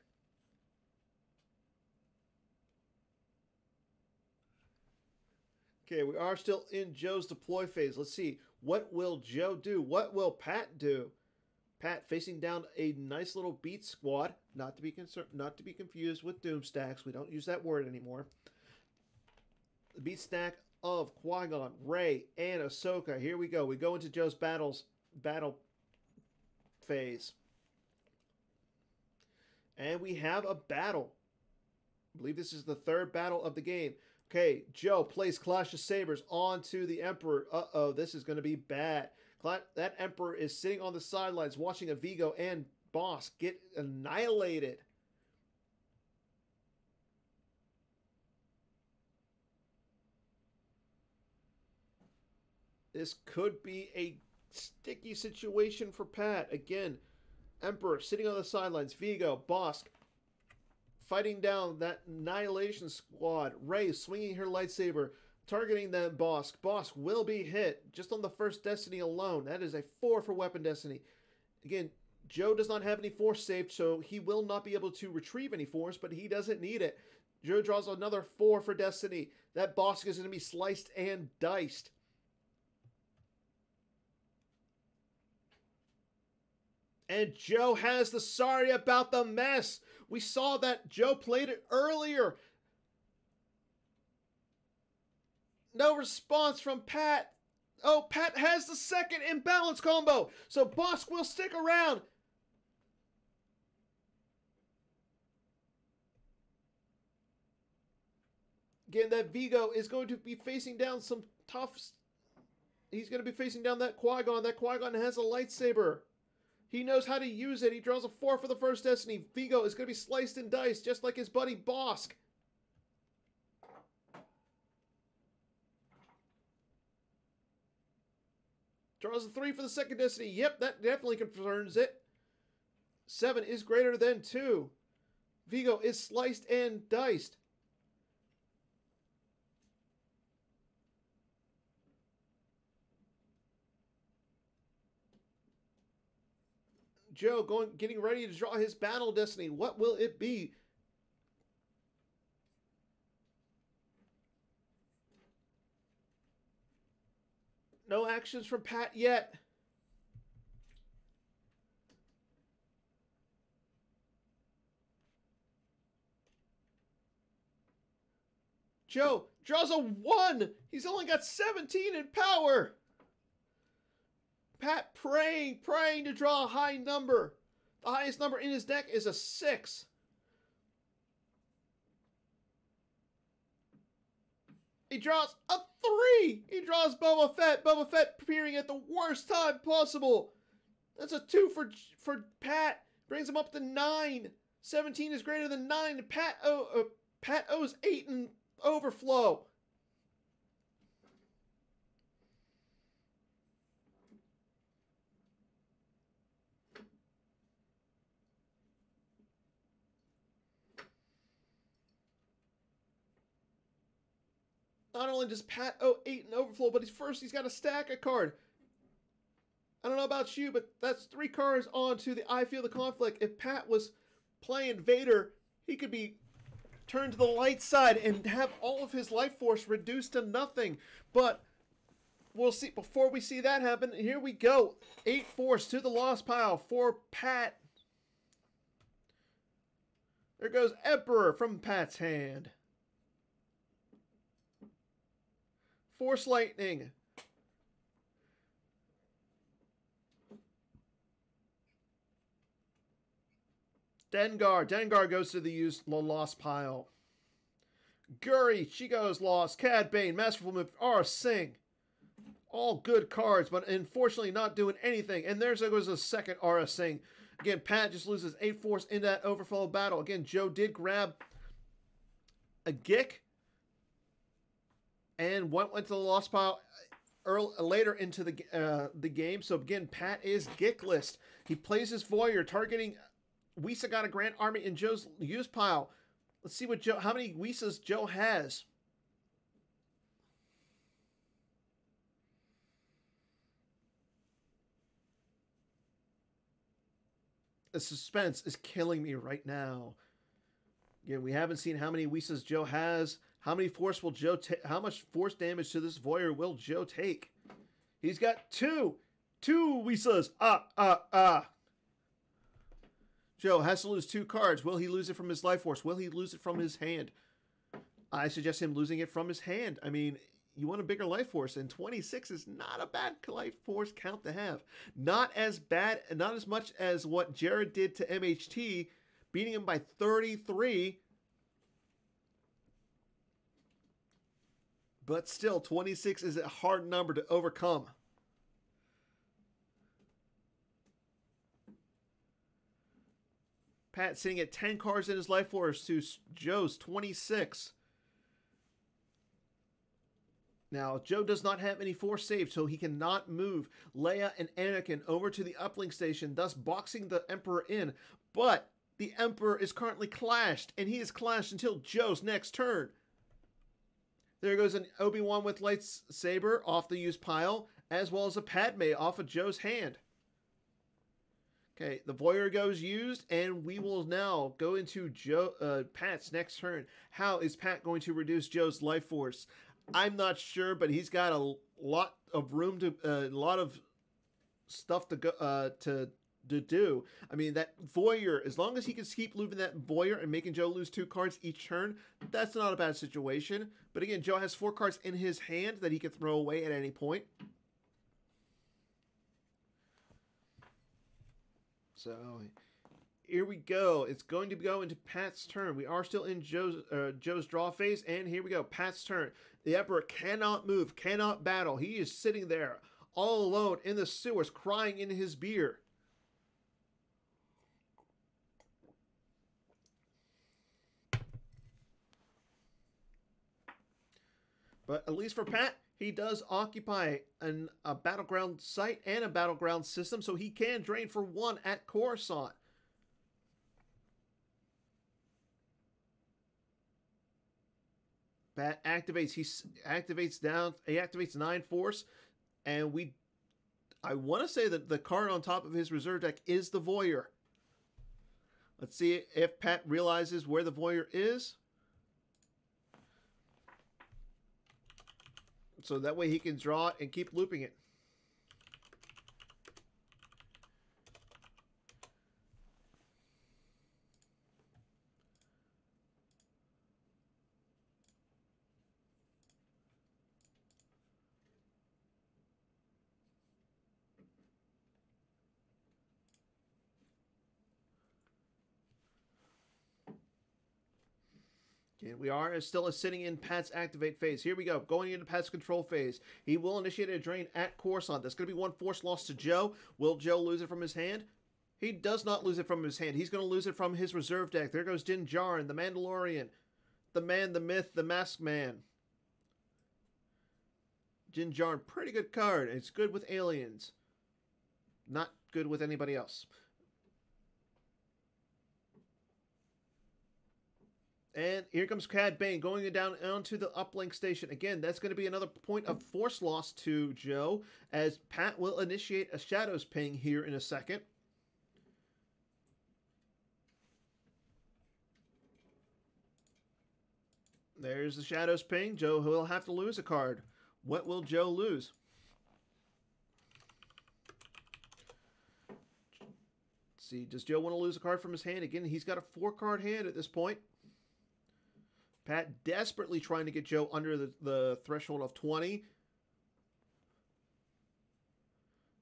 Okay, we are still in Joe's deploy phase. Let's see. What will Joe do? What will Pat do? Pat facing down a nice little beat squad. Not to be confused with Doom stacks. We don't use that word anymore. The beat stack of Qui-Gon, Rey, and Ahsoka. Here we go. We go into Joe's battle phase. And we have a battle. I believe this is the 3rd battle of the game. Okay, Joe plays Clash of Sabers onto the Emperor. Uh-oh, this is going to be bad. That Emperor is sitting on the sidelines watching a Vigo and Bosk get annihilated. This could be a sticky situation for Pat. Again, Emperor sitting on the sidelines. Vigo, Bosk fighting down that Annihilation Squad. Rey swinging her lightsaber, targeting that Bosk. Bosk will be hit just on the first Destiny alone. That is a 4 for Weapon Destiny. Again, Joe does not have any Force saved, so he will not be able to retrieve any Force, but he doesn't need it. Joe draws another 4 for Destiny. That Bosk is going to be sliced and diced. And Joe has the sorry about the mess. We saw that Joe played it earlier. No response from Pat. Oh, Pat has the second imbalance combo. So Bosk will stick around. Again, that Vigo is going to be facing down some tough... He's going to be facing down that Qui-Gon. That Qui-Gon has a lightsaber. He knows how to use it. He draws a 4 for the first Destiny. Vigo is going to be sliced and diced, just like his buddy Bosk. Draws a 3 for the second Destiny. Yep, that definitely confirms it. 7 is greater than 2. Vigo is sliced and diced. Joe getting ready to draw his battle Destiny. What will it be? No actions from Pat yet. Joe draws a 1. He's only got 17 in power. Pat praying to draw a high number. The highest number in his deck is a 6. He draws a 3. He draws Boba Fett. Boba Fett appearing at the worst time possible. That's a 2 for Pat. Brings him up to 9. 17 is greater than 9. Pat owes 8 in overflow. Not only does Pat owe 8 in overflow, but he's got to stack a card. I don't know about you, but that's 3 cards onto the I Feel the Conflict. If Pat was playing Vader, he could be turned to the light side and have all of his life force reduced to nothing. But we'll see. Before we see that happen, here we go. 8 force to the lost pile for Pat. There goes Emperor from Pat's hand. Force Lightning. Dengar. Dengar goes to the lost pile. Guri. She goes lost. Cad Bane. Masterful Move. R. Singh. All good cards, but unfortunately not doing anything. And there goes a second Aura Singh. Again, Pat just loses 8 force in that overflow battle. Again, Joe did grab a Gick. And went to the lost pile later into the game. So again, Pat is Gickless. He plays his Voyeur, targeting Wisa got a Grand Army in Joe's use pile. Let's see what how many Wisas Joe has. The suspense is killing me right now. Again, we haven't seen how many Wisas Joe has. How many force will Joe take? How much force damage to this Voyeur will Joe take? He's got 2. 2 Wisas. Joe has to lose 2 cards. Will he lose it from his life force? Will he lose it from his hand? I suggest him losing it from his hand. I mean, you want a bigger life force, and 26 is not a bad life force count to have. Not as bad, not as much as what Jared did to MHT, beating him by 33. But still, 26 is a hard number to overcome. Pat sitting at 10 cards in his life force to Joe's 26. Now, Joe does not have any force saved, so he cannot move Leia and Anakin over to the uplink station, thus boxing the Emperor in. But the Emperor is currently clashed, and he is clashed until Joe's next turn. There goes an Obi-Wan with lightsaber off the use pile, as well as a Padme off of Joe's hand. Okay, the Voyeur goes used, and we will now go into Pat's next turn. How is Pat going to reduce Joe's life force? I'm not sure, but he's got a lot of room to, a lot of stuff to go to to do. I mean, that Voyeur, as long as he can keep moving that Voyeur and making Joe lose 2 cards each turn, that's not a bad situation. But again, Joe has 4 cards in his hand that he can throw away at any point. So here we go. It's going to go into Pat's turn. We are still in Joe's draw phase, and here we go. Pat's turn. The Emperor cannot move, cannot battle. He is sitting there all alone in the sewers, crying in his beer. But at least for Pat, he does occupy a battleground site and a battleground system, so he can drain for 1 at Coruscant. Pat activates. He activates 9 force, and I want to say that the card on top of his reserve deck is the Voyeur. Let's see if Pat realizes where the Voyeur is. So that way he can draw it and keep looping it. And we are still sitting in Pat's activate phase. Here we go. Going into Pat's control phase. He will initiate a drain at Coruscant. That's going to be 1 force loss to Joe. Will Joe lose it from his hand? He does not lose it from his hand. He's going to lose it from his reserve deck. There goes Din Djarin, the Mandalorian. The man, the myth, the masked man. Din Djarin, pretty good card. It's good with aliens. Not good with anybody else. And here comes Cad Bane going down onto the uplink station. Again, that's going to be another point of force loss to Joe, as Pat will initiate a Shadows ping here in a second. There's the Shadows ping. Joe will have to lose a card. What will Joe lose? Let's see, does Joe want to lose a card from his hand? Again, he's got a 4-card hand at this point. Pat desperately trying to get Joe under the threshold of 20.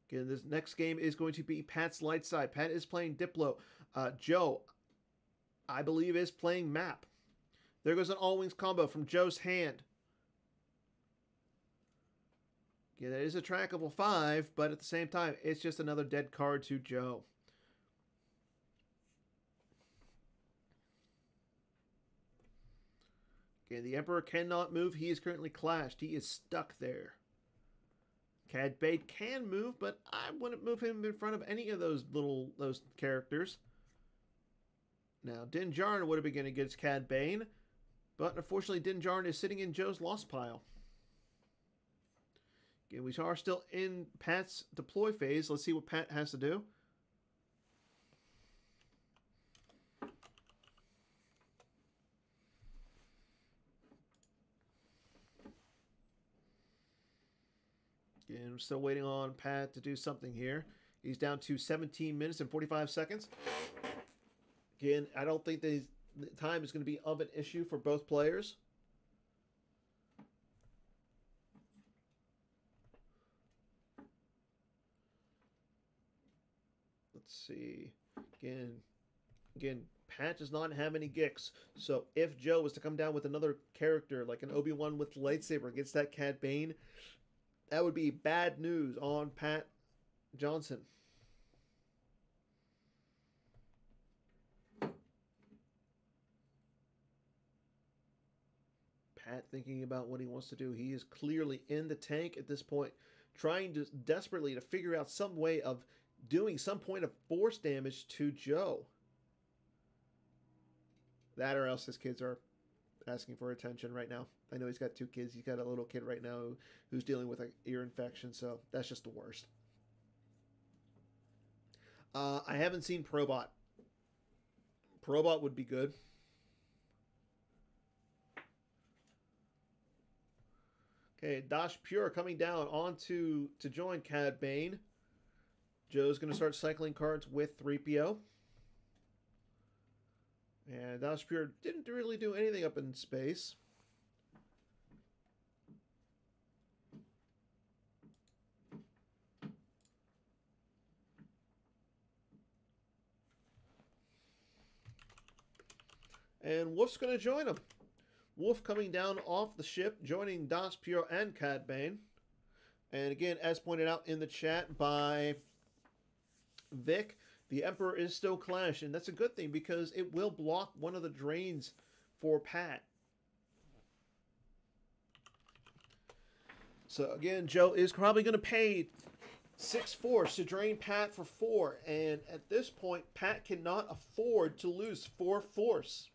Again, this next game is going to be Pat's light side. Pat is playing Diplo. Joe, I believe, is playing Map. There goes an all-wings combo from Joe's hand. Yeah, that is a trackable 5, but at the same time, it's just another dead card to Joe. Okay, the Emperor cannot move. He is currently clashed. He is stuck there. Cad Bane can move, but I wouldn't move him in front of any of those characters. Now, Din Djarin would have been against Cad Bane, but unfortunately, Din Djarin is sitting in Joe's lost pile. Okay, we are still in Pat's deploy phase. Let's see what Pat has to do. And we're still waiting on Pat to do something here. He's down to 17 minutes and 45 seconds. Again, I don't think the time is going to be of an issue for both players. Let's see. Again, Pat does not have any Gix. So if Joe was to come down with another character, like an Obi-Wan with lightsaber against that Cad Bane, that would be bad news on Pat Johnson. Pat thinking about what he wants to do. He is clearly in the tank at this point, trying to desperately to figure out some way of doing some point of force damage to Joe. That or else his kids are asking for attention right now. I know he's got 2 kids. He's got a little kid right now who's dealing with an ear infection, so that's just the worst. I haven't seen Probot. Probot would be good. Okay, Dash Pure coming down to join Cad Bane. Joe's going to start cycling cards with 3PO. And Dospure didn't really do anything up in space. And Wolf's going to join him. Wolf coming down off the ship, joining Dospure and Cad Bane. And again, as pointed out in the chat by Vic, the Emperor is still Clash, and that's a good thing because it will block one of the drains for Pat. So again, Joe is probably going to pay 6 force to drain Pat for 4, and at this point, Pat cannot afford to lose 4 force.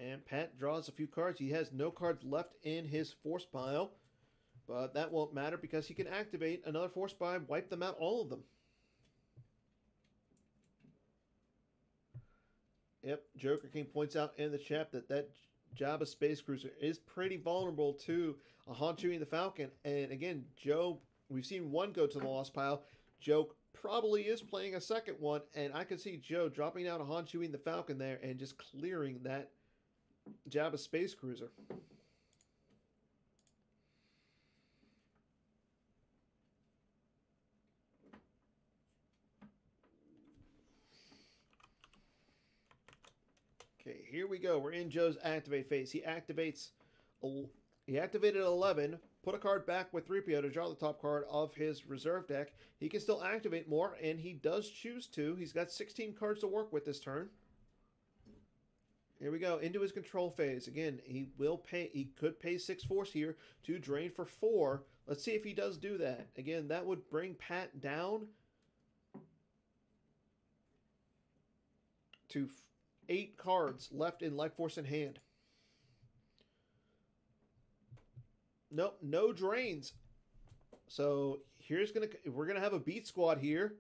And Pat draws a few cards. He has no cards left in his force pile. But that won't matter because he can activate another force pile, wipe them out, all of them. Yep, Joker King points out in the chat that Jabba Space Cruiser is pretty vulnerable to a Han Chewie and the Falcon. And again, Joe, we've seen one go to the lost pile. Joe probably is playing a second one. And I can see Joe dropping out a Han Chewie and the Falcon there and just clearing that Jabba Space Cruiser. Okay, here we go. We're in Joe's activate phase. He activated 11, put a card back with 3PO to draw the top card of his reserve deck. He can still activate more, and he does choose to. He's got 16 cards to work with this turn. Here we go, into his control phase. Again, he could pay 6 force here to drain for 4. Let's see if he does do that. Again, that would bring Pat down to 8 cards left in Life Force in hand. Nope, no drains. So we're gonna have a beat squad here.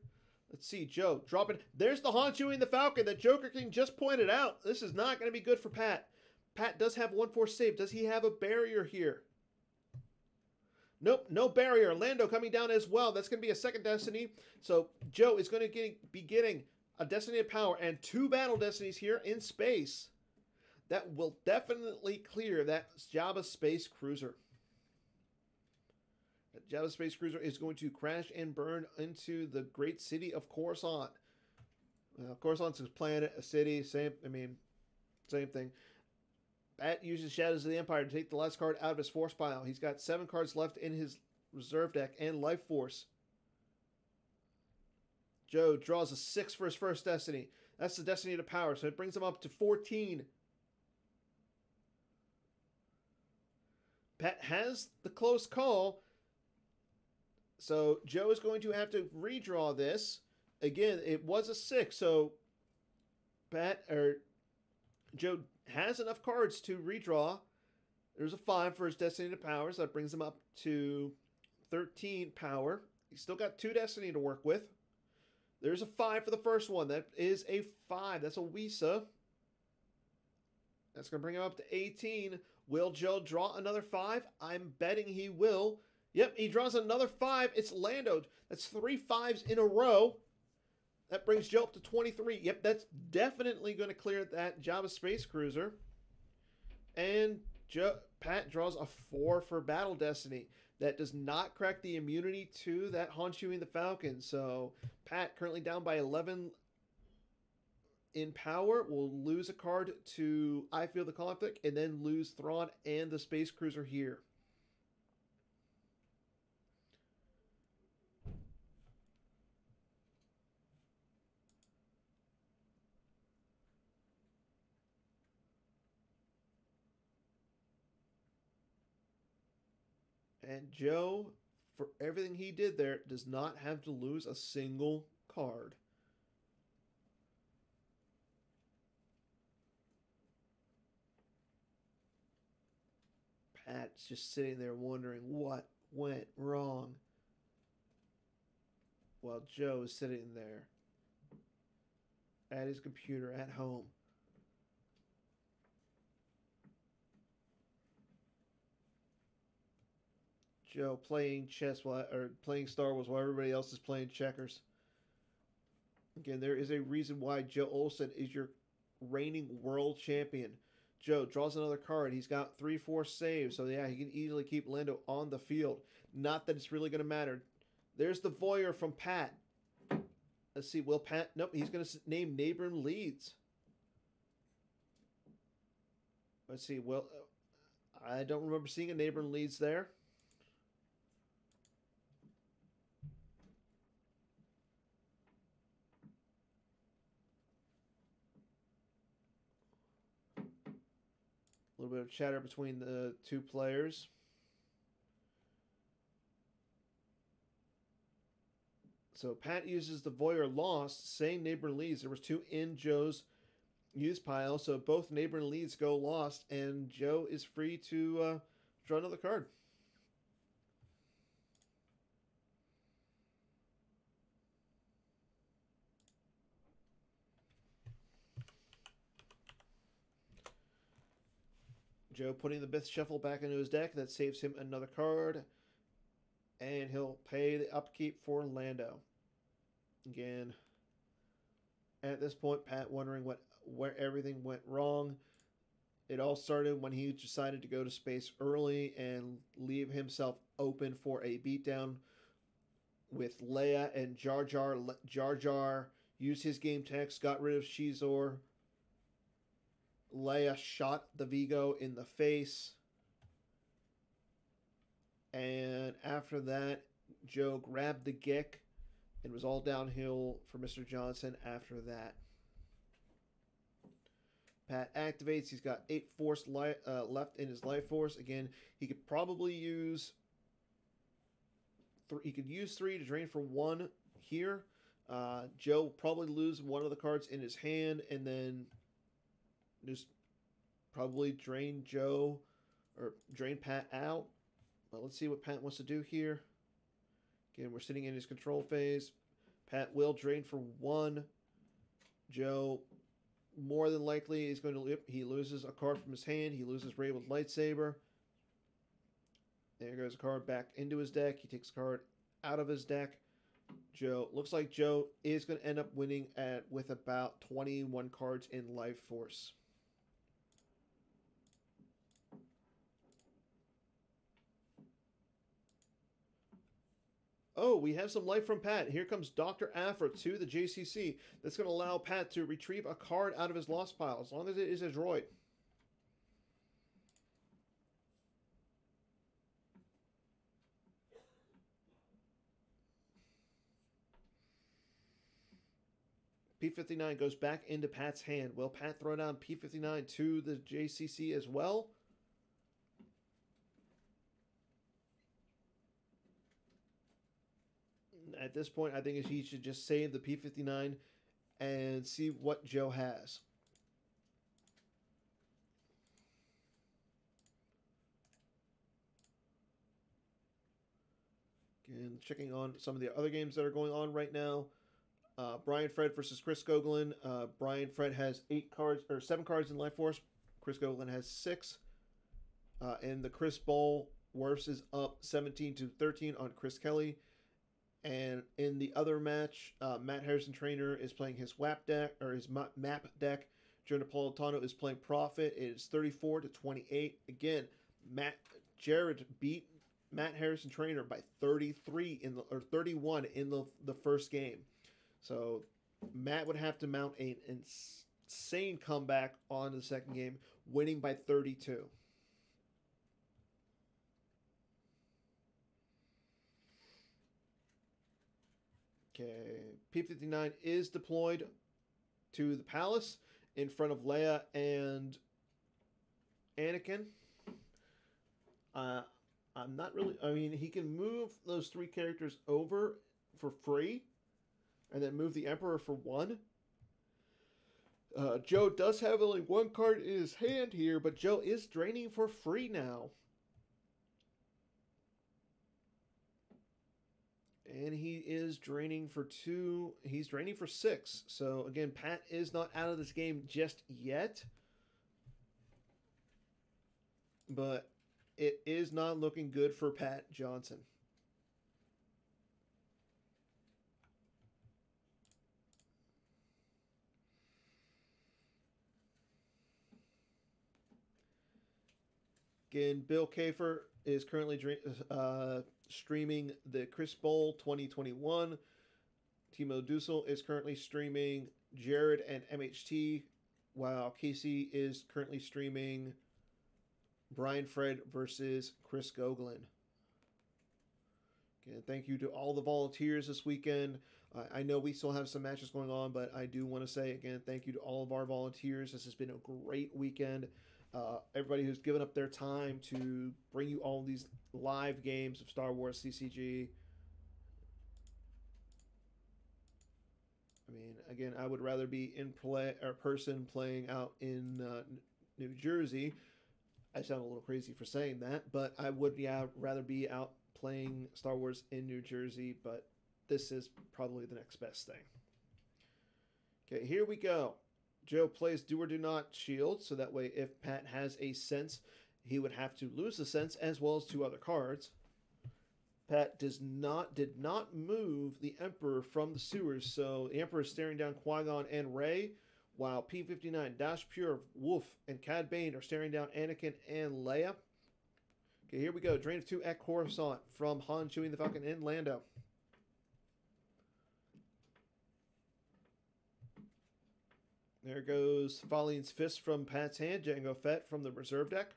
Let's see, Joe dropping. There's the Han Chewie and the Falcon that Joker King just pointed out. This is not going to be good for Pat. Pat does have 1 force save. Does he have a barrier here? Nope, no barrier. Lando coming down as well. That's going to be a second Destiny. So Joe is going to be getting a Destiny of Power and 2 Battle Destinies here in space. That will definitely clear that Jabba Space Cruiser. That Jabba Space Cruiser is going to crash and burn into the great city of Coruscant. Coruscant's a planet, a city, same thing. Pat uses Shadows of the Empire to take the last card out of his force pile. He's got 7 cards left in his reserve deck and Life Force. Joe draws a 6 for his first Destiny. That's the Destiny to Power, so it brings him up to 14. Pat has the close call, so Joe is going to have to redraw this. Again, it was a 6, so Joe has enough cards to redraw. There's a 5 for his Destiny to Power, so that brings him up to 13 power. He's still got 2 Destiny to work with. There's a 5 for the first one. That is a 5. That's a Wisa. That's going to bring him up to 18. Will Joe draw another 5? I'm betting he will. Yep, he draws another 5. It's Lando. That's 3 5s in a row. That brings Joe up to 23. Yep, that's definitely going to clear that Jabba Space Cruiser. And Pat draws a 4 for Battle Destiny. That does not crack the immunity to that Han Chewie and the Falcon. So Pat, currently down by 11 in power, will lose a card to I Feel the Conflict and then lose Thrawn and the Space Cruiser here. And Joe, for everything he did there, does not have to lose a single card. Pat's just sitting there wondering what went wrong, while Joe is sitting there at his computer at home. Joe playing chess or playing Star Wars while everybody else is playing checkers. Again, there is a reason why Joe Olson is your reigning world champion. Joe draws another card. He's got 3-4 saves, so yeah, he can easily keep Lando on the field. Not that it's really going to matter. There's the voyeur from Pat. Let's see, will Pat... Nope, he's going to name neighboring leads. Let's see, well, I don't remember seeing a neighboring leads there. A little bit of chatter between the two players. So Pat uses the voyeur lost, saying neighboring leads. There was 2 in Joe's use pile, so both neighboring leads go lost, and Joe is free to draw another card. Joe putting the Bith Shuffle back into his deck. That saves him another card. And he'll pay the upkeep for Lando. Again, at this point, Pat wondering where everything went wrong. It all started when he decided to go to space early and leave himself open for a beatdown with Leia and Jar Jar. Jar Jar used his game text, got rid of Shizor. Leia shot the Vigo in the face. And after that, Joe grabbed the Gick. It was all downhill for Mr. Johnson after that. Pat activates. He's got 8 force left in his life force. Again, he could probably use... He could use 3 to drain for 1 here. Joe will probably lose one of the cards in his hand and then just probably drain Joe or drain Pat out. But let's see what Pat wants to do here. Again, we're sitting in his control phase. Pat will drain for 1. Joe, more than likely, is going to... He loses a card from his hand. He loses Raywood Lightsaber. There goes a card back into his deck. He takes a card out of his deck. Joe, looks like Joe is going to end up winning with about 21 cards in life force. Oh, we have some life from Pat. Here comes Dr. Aphra to the JCC. That's going to allow Pat to retrieve a card out of his lost pile, as long as it is a droid. P-59 goes back into Pat's hand. Will Pat throw down P-59 to the JCC as well? At this point, I think he should just save the P-59 and see what Joe has. Again, checking on some of the other games that are going on right now. Brian Fred versus Chris Goglin. Brian Fred has 7 cards in life force. Chris Goglin has 6. In the Chris Bowl, Worfs is up 17-13 on Chris Kelly. And in the other match, Matt Harrison Trainer is playing his WAP deck, or his map deck. Joe Napolitano is playing Prophet. It is 34-28. Again, Jared beat Matt Harrison Trainer by 31 in the first game. So Matt would have to mount an insane comeback on the second game, winning by 32. Okay, P-59 is deployed to the palace in front of Leia and Anakin. I'm not really... I mean, he can move those 3 characters over for free and then move the Emperor for 1. Joe does have only 1 card in his hand here, but Joe is draining for free now. And he is draining for 2. He's draining for 6. So, again, Pat is not out of this game just yet. But it is not looking good for Pat Johnson. Again, Bill Kafer is currently streaming the Chris Bowl 2021. Timo Dussel is currently streaming Jared and MHT, while Casey is currently streaming Brian Fred versus Chris Goglin. Again, thank you to all the volunteers this weekend. I know we still have some matches going on, but I do want to say, again, thank you to all of our volunteers. This has been a great weekend. Everybody who's given up their time to bring you all these live games of Star Wars CCG. I mean, again, I would rather be in person playing out in New Jersey. I sound a little crazy for saying that, but I would rather be out playing Star Wars in New Jersey, but this is probably the next best thing. Okay, here we go. Joe plays Do or Do Not Shield, so that way if Pat has a sense, he would have to lose the sense as well as 2 other cards. Pat did not move the Emperor from the sewers, so the Emperor is staring down Qui-Gon and Rey, while P-59, Dash Pure, Wolf, and Cad Bane are staring down Anakin and Leia. Okay, here we go. Drain of 2 at Coruscant from Han, Chewie, the Falcon, and Lando. There goes Faline's Fist from Pat's hand. Jango Fett from the reserve deck.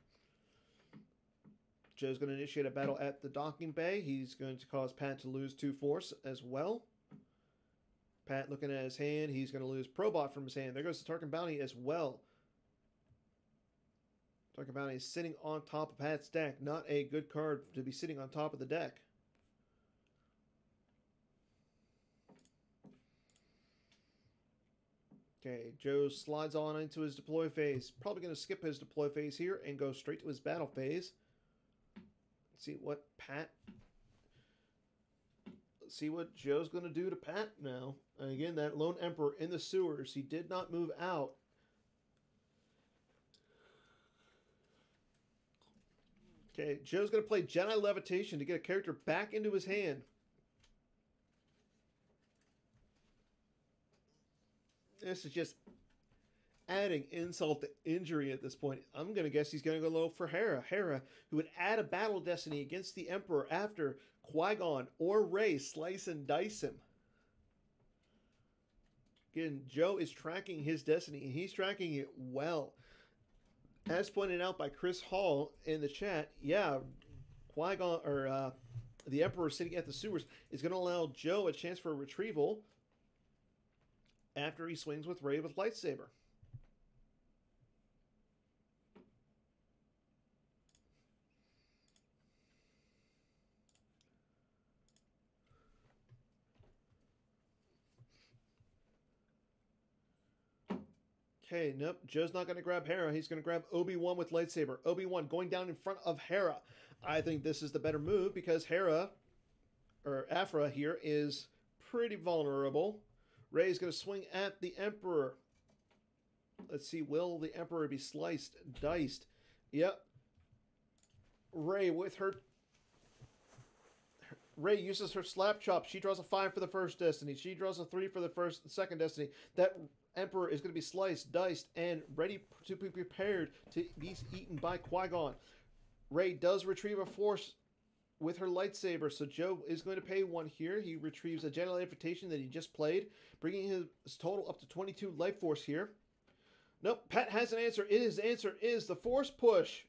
Joe's going to initiate a battle at the docking bay. He's going to cause Pat to lose 2 force as well. Pat looking at his hand. He's going to lose Probot from his hand. There goes the Tarkin Bounty as well. Tarkin Bounty is sitting on top of Pat's deck. Not a good card to be sitting on top of the deck. Okay, Joe slides on into his deploy phase. Probably going to skip his deploy phase here and go straight to his battle phase. Let's see what Joe's going to do to Pat now. And again, that lone Emperor in the sewers. He did not move out. Okay, Joe's going to play Jedi Levitation to get a character back into his hand. This is just adding insult to injury at this point. I'm going to guess he's going to go low for Hera. Hera, who would add a battle destiny against the Emperor after Qui-Gon or Rey slice and dice him. Again, Joe is tracking his destiny, and he's tracking it well. As pointed out by Chris Hall in the chat, yeah, Qui-Gon, or the Emperor sitting at the sewers is going to allow Joe a chance for a retrieval after he swings with Rey with lightsaber. Okay, nope. Joe's not going to grab Hera. He's going to grab Obi-Wan with lightsaber. Obi-Wan going down in front of Hera. I think this is the better move because Hera, or Aphra here, is pretty vulnerable. Rey's going to swing at the Emperor. Let's see, will the Emperor be sliced, diced? Yep. Rey with her... Rey uses her slap chop. She draws a 5 for the first destiny. She draws a 3 for the second destiny. That Emperor is going to be sliced, diced, and ready to be prepared to be eaten by Qui-Gon. Rey does retrieve a force with her lightsaber, so Joe is going to pay 1 here. He retrieves a Jedi Levitation that he just played, bringing his total up to 22 life force here. Nope, Pat has an answer. His answer is the Force Push.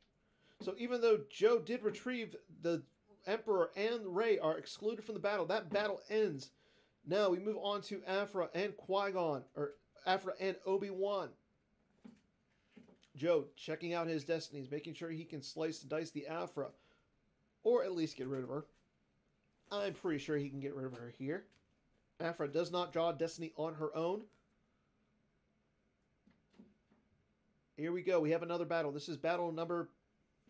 So even though Joe did retrieve, the Emperor and Rey are excluded from the battle. That battle ends. Now we move on to Aphra and Qui-Gon, or Aphra and Obi-Wan. Joe checking out his destinies, making sure he can slice and dice the Aphra, or at least get rid of her. I'm pretty sure he can get rid of her here. Aphra does not draw destiny on her own. Here we go. We have another battle. This is battle number...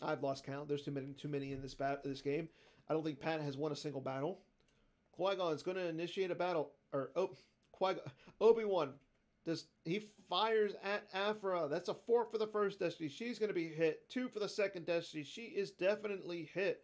I've lost count. There's too many in this game. I don't think Pat has won a single battle. Qui-Gon is going to initiate a battle. Or Obi-Wan. He fires at Aphra. That's a 4 for the first Destiny. She's going to be hit. 2 for the second Destiny. She is definitely hit.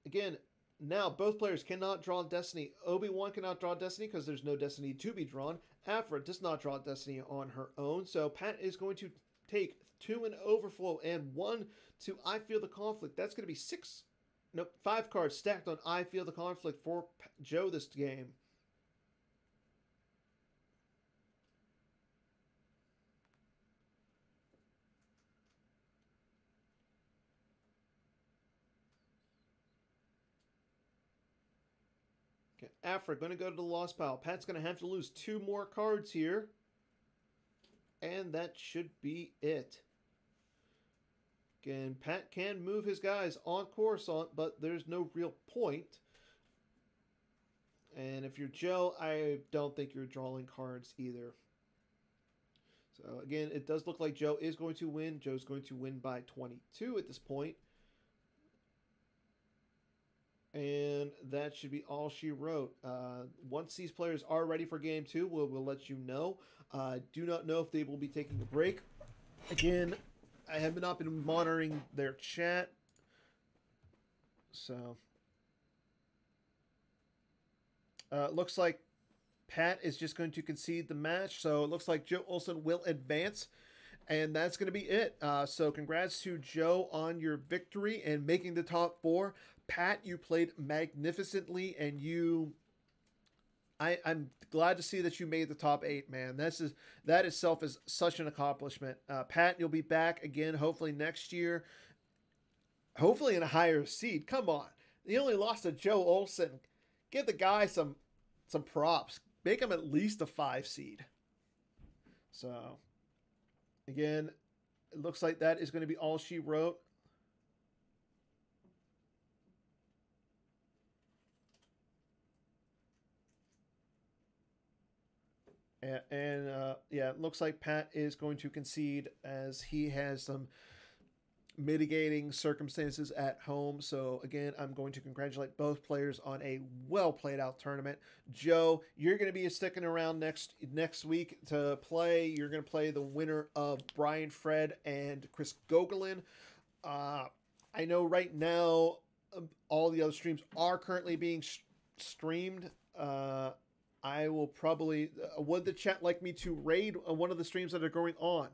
Again, now both players cannot draw Destiny. Obi-Wan cannot draw Destiny because there's no Destiny to be drawn. Aphra does not draw Destiny on her own. So Pat is going to take 2 in Overflow and 1 to I Feel the Conflict. That's going to be 5 cards stacked on I Feel the Conflict for Joe this game. Okay, Aphra going to go to the lost pile. Pat's going to have to lose 2 more cards here. And that should be it. Again, Pat can move his guys on Coruscant, but there's no real point. And if you're Joe, I don't think you're drawing cards either. So again, it does look like Joe is going to win. Joe's going to win by 22 at this point. And that should be all she wrote. Once these players are ready for game 2, we'll let you know. Do not know if they will be taking a break. Again, I have not been monitoring their chat. So, looks like Pat is just going to concede the match. So it looks like Joe Olson will advance. And that's going to be it. So congrats to Joe on your victory and making the top 4. Pat, you played magnificently, and I'm glad to see that you made the top 8, man. That itself is such an accomplishment. Pat, you'll be back again, hopefully next year. Hopefully in a higher seed. Come on. You only lost to Joe Olson. Give the guy some props. Make him at least a 5 seed. So, again, it looks like that is going to be all she wrote. And yeah, it looks like Pat is going to concede as he has some mitigating circumstances at home. So again, I'm going to congratulate both players on a well played out tournament. Joe, you're going to be sticking around next week to play. You're going to play the winner of Brian Fred and Chris Gogolin. I know right now all the other streams are currently being streamed. I will probably, would the chat like me to raid one of the streams that are going on?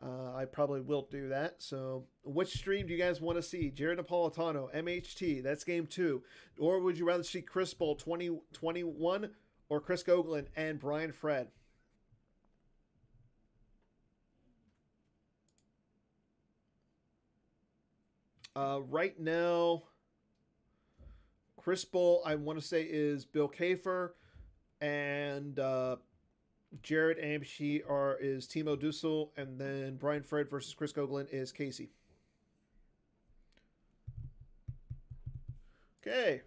I probably will do that. So which stream do you guys want to see? Jared Napolitano, MHT, that's game 2. Or would you rather see Chris Bull 2021 or Chris Gogolin and Brian Fred? Right now, Chris Bull, I want to say, is Bill Kafer. And Jared Amshi is Timo Dussel, and then Brian Fred versus Chris Gogolin is Casey. Okay.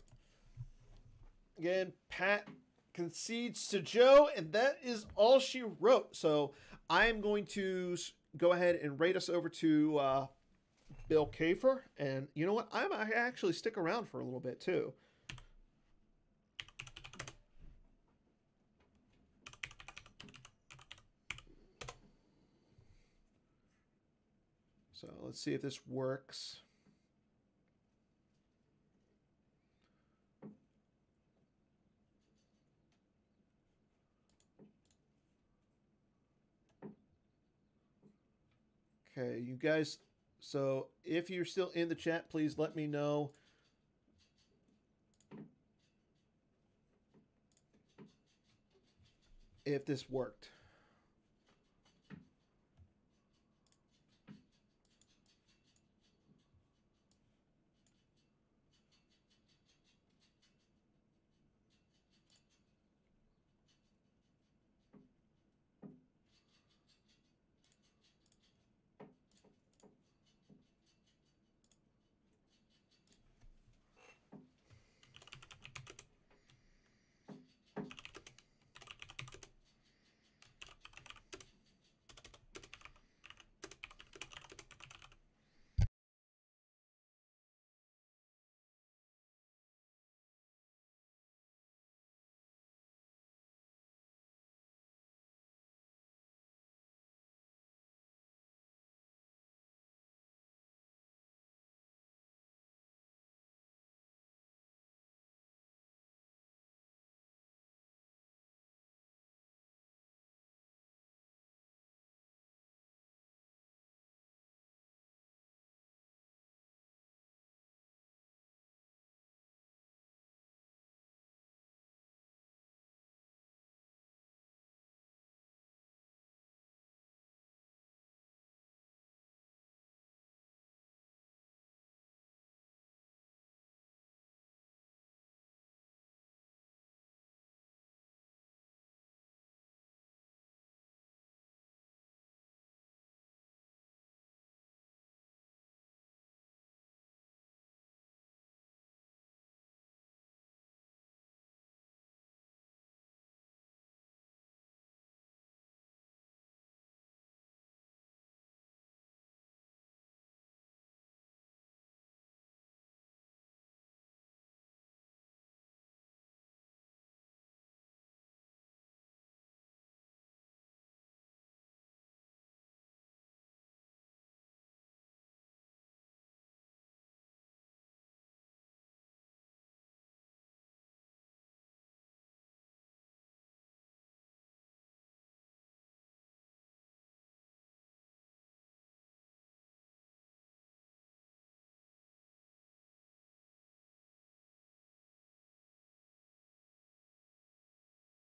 Again, Pat concedes to Joe, and that is all she wrote. So I am going to go ahead and rate us over to Bill Kafer. And you know what? I might actually stick around for a little bit too. So let's see if this works. Okay, you guys, so if you're still in the chat, please let me know. If this worked.